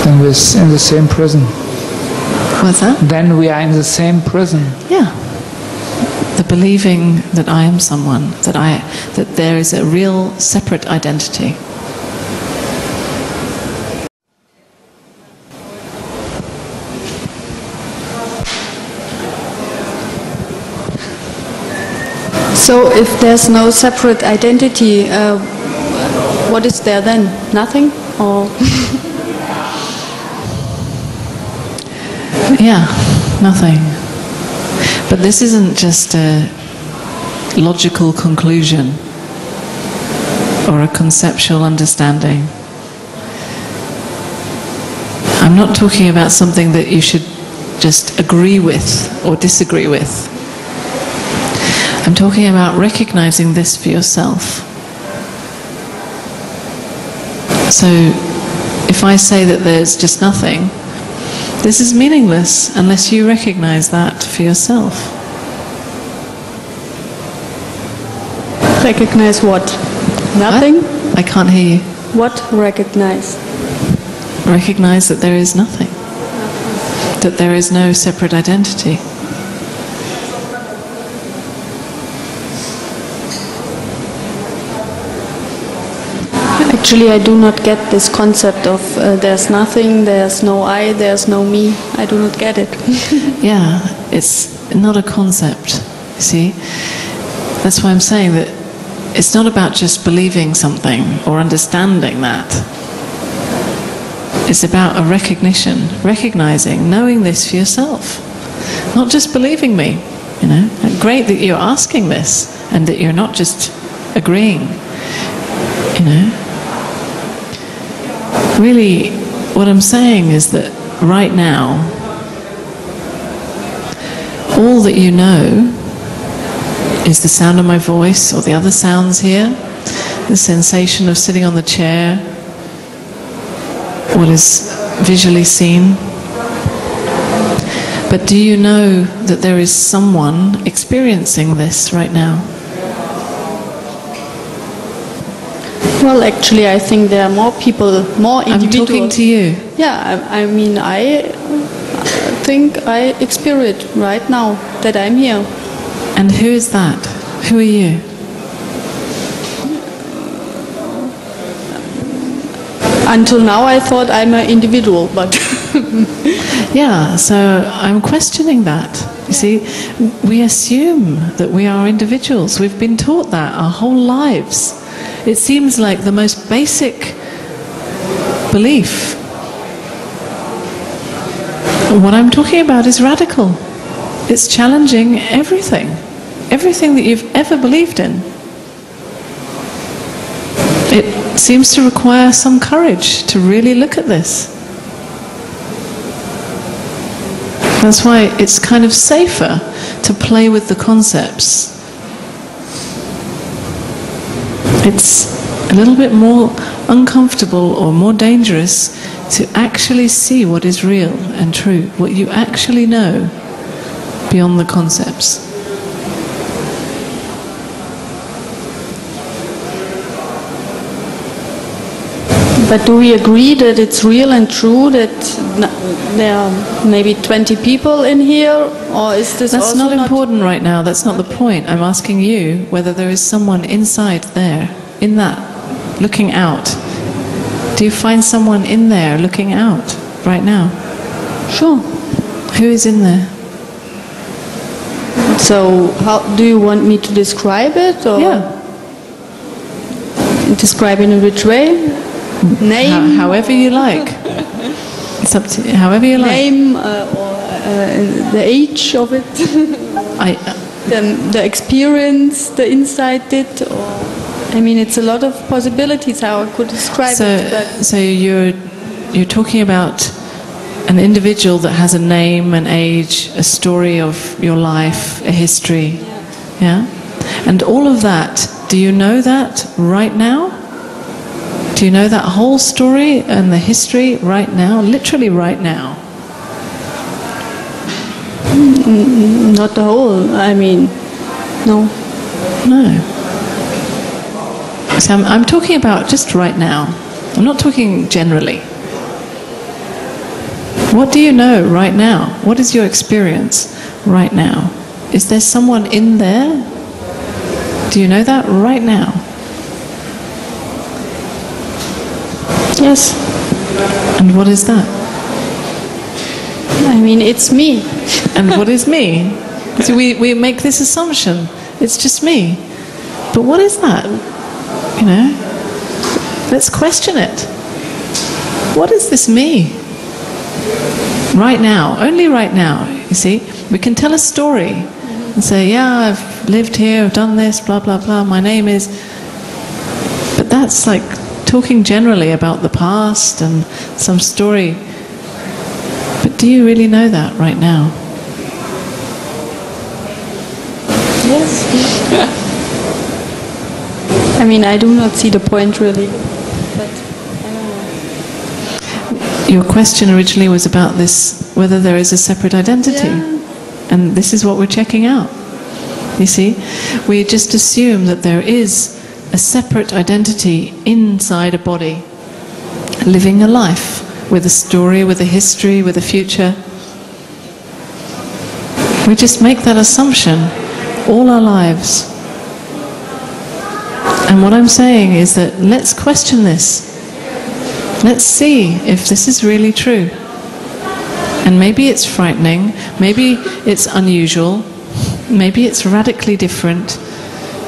Then we're in the same prison. What's that? Then we are in the same prison. Yeah. The believing that I am someone, that there is a real separate identity. So if there's no separate identity, what is there then? Nothing? Or yeah, nothing. But this isn't just a logical conclusion or a conceptual understanding. I'm not talking about something that you should just agree with or disagree with. I'm talking about recognizing this for yourself. So, if I say that there's just nothing, this is meaningless unless you recognize that for yourself. recognize what? Nothing? I can't hear you. What recognize? Recognize that there is nothing. That there is no separate identity. Actually, I do not get this concept of there's nothing, there's no I, there's no me. I do not get it. Yeah, it's not a concept, you see. That's why I'm saying that it's not about just believing something or understanding that. It's about a recognition, recognizing, knowing this for yourself. Not just believing me, you know. Great that you're asking this and that you're not just agreeing, you know. Really, what I'm saying is that right now, all that you know is the sound of my voice or the other sounds here, the sensation of sitting on the chair, what is visually seen. But do you know that there is someone experiencing this right now? Well, actually, I think there are more people, more individuals. I'm talking to you. Yeah, I mean, I think I experience right now that I'm here. And who is that? Who are you? Until now I thought I'm an individual, but Yeah, so I'm questioning that. You see, we assume that we are individuals. We've been taught that our whole lives. It seems like the most basic belief. What I'm talking about is radical. It's challenging everything. Everything that you've ever believed in. It seems to require some courage to really look at this. That's why it's kind of safer to play with the concepts. It's a little bit more uncomfortable or more dangerous to actually see what is real and true, what you actually know beyond the concepts. But do we agree that it's real and true that there are maybe 20 people in here, or is this That's also not important right now. That's not the point. I'm asking you whether there is someone inside there, in that, looking out. Do you find someone in there looking out right now? Sure. Who is in there? So how do you want me to describe it, or Yeah. describe in which way? Name? However you like. It's up to you. However you like. Name or the age of it, the experience the inside did, or I mean, it's a lot of possibilities how I could describe it. But So you're talking about an individual that has a name, an age, a story of your life, a history, yeah? And all of that, do you know that right now? Do you know that whole story and the history right now, literally right now? not the whole. I mean, no. No. So I'm talking about just right now. I'm not talking generally. What do you know right now? What is your experience right now? Is there someone in there? Do you know that right now? Yes. And what is that? I mean, it's me. And what is me? So we make this assumption. It's just me. But what is that? You know? Let's question it. What is this me? Right now. Only right now. You see? We can tell a story and say, yeah, I've lived here, I've done this, blah, blah, blah, my name is... But that's like talking generally about the past and some story. But do you really know that right now? Yes. I mean, I do not see the point really. But I don't know. Your question originally was about this, whether there is a separate identity. Yeah. And this is what we're checking out. You see? We just assume that there is a separate identity inside a body, living a life with a story, with a history, with a future. We just make that assumption all our lives. And what I'm saying is that let's question this. Let's see if this is really true. And maybe it's frightening, maybe it's unusual, maybe it's radically different.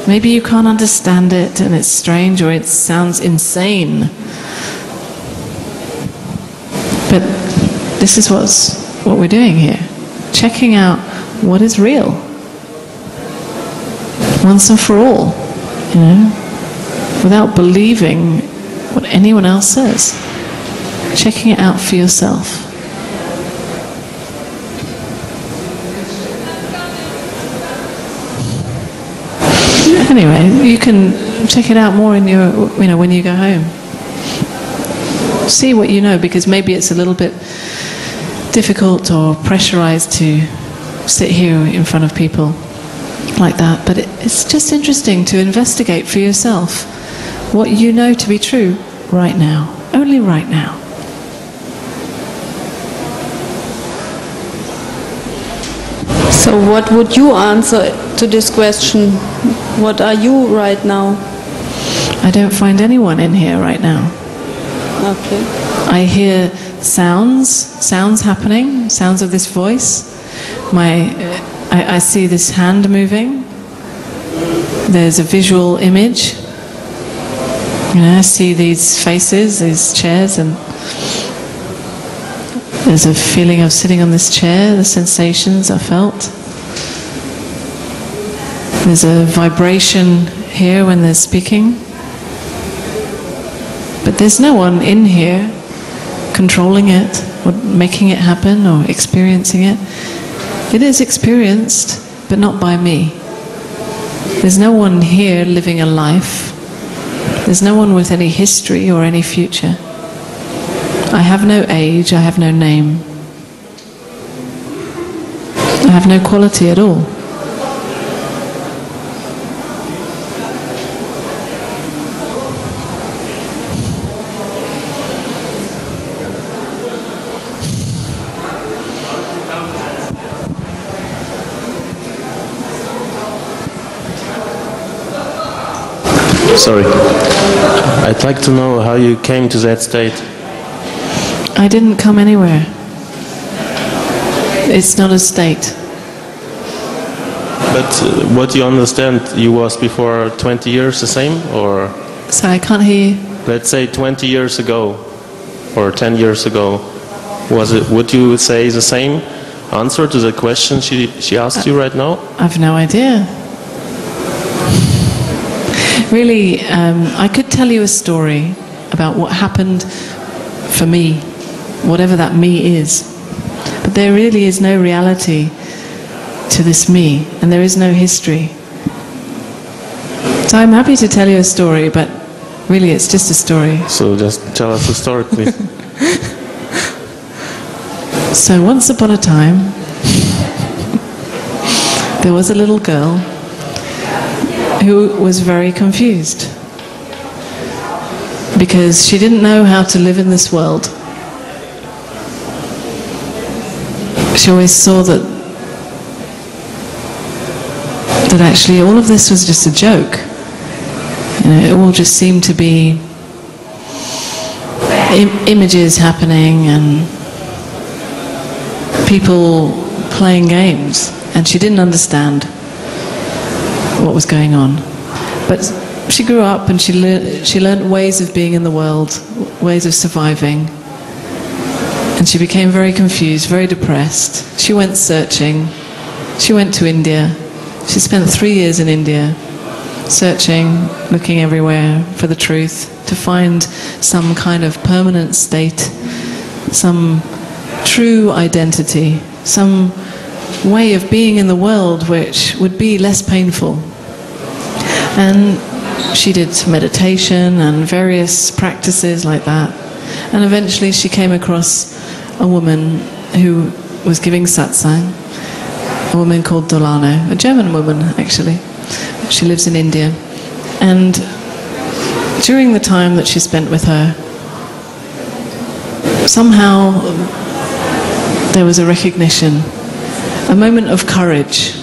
Maybe you can't understand it and it's strange or it sounds insane. But this is what we're doing here. Checking out what is real. Once and for all. You know? Without believing what anyone else says. Checking it out for yourself. Anyway, you can check it out more in your, when you go home. See what you know, because maybe it's a little bit difficult or pressurized to sit here in front of people like that. But it's just interesting to investigate for yourself what you know to be true right now, only right now. So what would you answer to this question? What are you right now? I don't find anyone in here right now. Okay. I hear sounds happening, sounds of this voice. I see this hand moving. There's a visual image. I see these faces, these chairs, and there's a feeling of sitting on this chair, the sensations are felt. There's a vibration here when they're speaking. But there's no one in here controlling it, or making it happen, or experiencing it. It is experienced, but not by me. There's no one here living a life. There's no one with any history or any future. I have no age, I have no name. I have no quality at all. Sorry. I'd like to know how you came to that state. I didn't come anywhere. It's not a state. But what do you understand? You was before 20 years the same, or? Sorry, I can't hear you. Let's say 20 years ago, or 10 years ago. Was it? Would you say the same answer to the question she asked you right now? I've no idea. Really, I could tell you a story about what happened for me, whatever that me is. But there really is no reality to this me, and there is no history. So I'm happy to tell you a story, but really it's just a story. So just tell us the story, please. So once upon a time, there was a little girl who was very confused because she didn't know how to live in this world. She always saw that actually all of this was just a joke. It all just seemed to be images happening and people playing games, and she didn't understand what was going on. But she grew up and she learned ways of being in the world, ways of surviving. And she became very confused, very depressed. She went searching. She went to India. She spent 3 years in India, searching, looking everywhere for the truth, to find some kind of permanent state, some true identity, some way of being in the world which would be less painful. And she did meditation and various practices like that. And eventually she came across a woman who was giving satsang, a woman called Dolano, a German woman actually. She lives in India. And during the time that she spent with her, somehow there was a recognition, a moment of courage,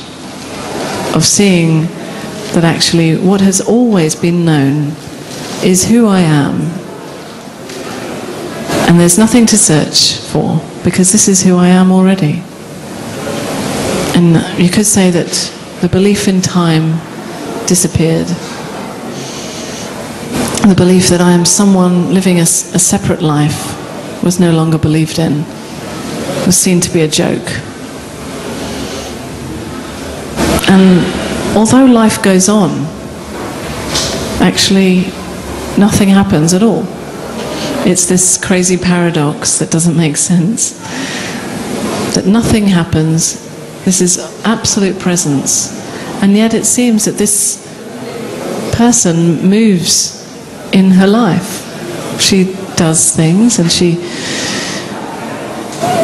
of seeing that actually what has always been known is who I am. And there's nothing to search for, because this is who I am already. And you could say that the belief in time disappeared. The belief that I am someone living a separate life was no longer believed in, was seen to be a joke. And although life goes on, actually nothing happens at all. It's this crazy paradox that doesn't make sense. That nothing happens, this is absolute presence, and yet it seems that this person moves in her life. She does things and she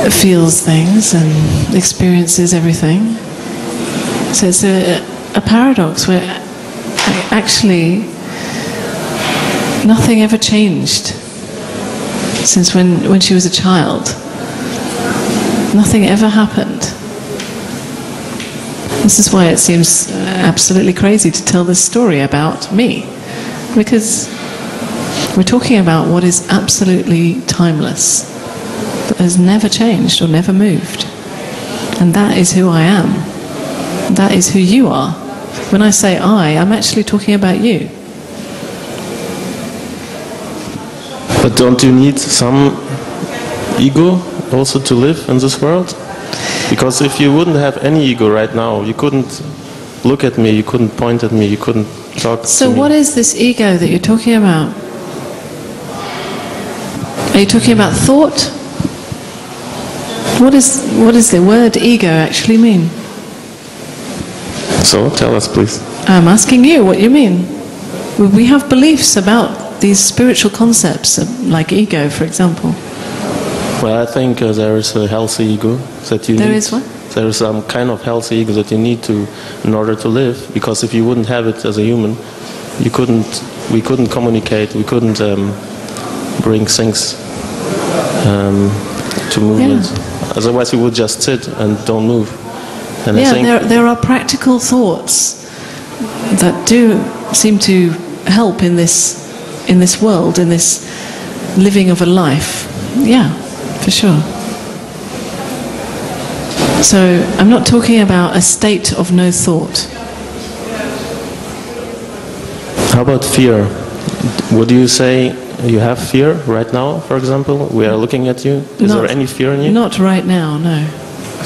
feels things and experiences everything. So it's a paradox where actually nothing ever changed since when she was a child. Nothing ever happened. This is why it seems absolutely crazy to tell this story about me, because we're talking about what is absolutely timeless, that has never changed or never moved. And that is who I am. That is who you are. When I say I'm actually talking about you. But don't you need some ego also to live in this world? Because if you wouldn't have any ego right now, you couldn't look at me, you couldn't point at me, you couldn't talk to me. So what is this ego that you're talking about? Are you talking about thought? What does the word ego actually mean? So, tell us please. I'm asking you what you mean. We have beliefs about these spiritual concepts, like ego, for example. Well, I think there is a healthy ego that you need. There is what? There is some kind of healthy ego that you need to, in order to live. Because if you wouldn't have it as a human, we couldn't communicate, we couldn't bring things to movement. Yeah. Otherwise, we would just sit and don't move. And yeah, I think there are practical thoughts that do seem to help in this world, in this living of a life. Yeah, for sure. So I'm not talking about a state of no thought. How about fear? Would you say you have fear right now, for example? We are looking at you. Is there any fear in you? Not right now, no.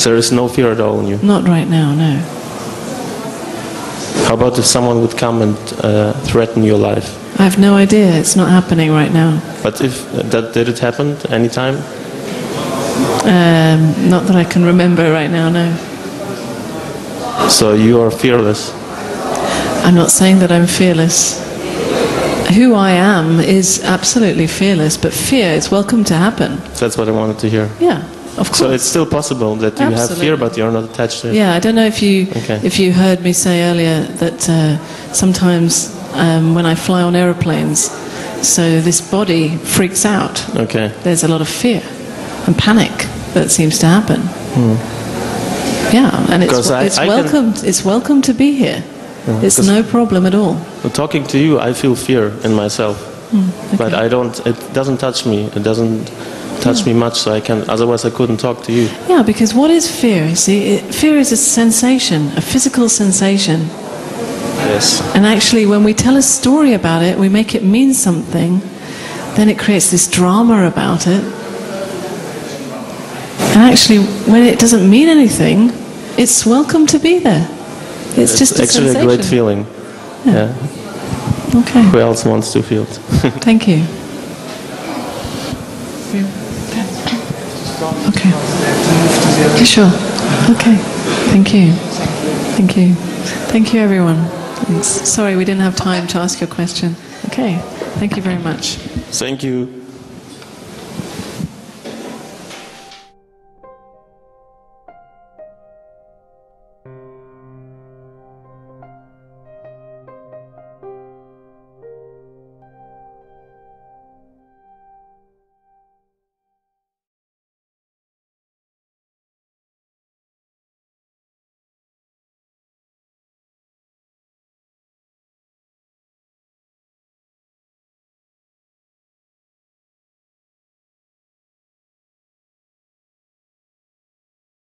There is no fear at all in you? Not right now, no. How about if someone would come and threaten your life? I have no idea. It's not happening right now. But if did it happen any time? Not that I can remember right now, no. So you are fearless? I'm not saying that I'm fearless. Who I am is absolutely fearless, but fear is welcome to happen. That's what I wanted to hear. Yeah, of course. So it's still possible that you have fear, but you're not attached to it? Yeah, I don't know if you heard me say earlier that sometimes when I fly on aeroplanes, so this body freaks out. Okay. There's a lot of fear and panic that seems to happen. Yeah, and it's welcome to be here. It's no problem at all. Talking to you, I feel fear in myself, okay. But it doesn't touch me. It doesn't touch me much, so otherwise I couldn't talk to you. Yeah, because what is fear? You see, fear is a sensation, a physical sensation. Yes. And actually, when we tell a story about it, we make it mean something, then it creates this drama about it. And actually, when it doesn't mean anything, it's welcome to be there. It's just actually sensation. a great feeling. Yeah. Okay. Who else wants to feel it? Thank you. Okay. Sure. Okay. Thank you. Thank you. Thank you, everyone. Thanks. Sorry, we didn't have time to ask your question. Okay. Thank you very much. Thank you.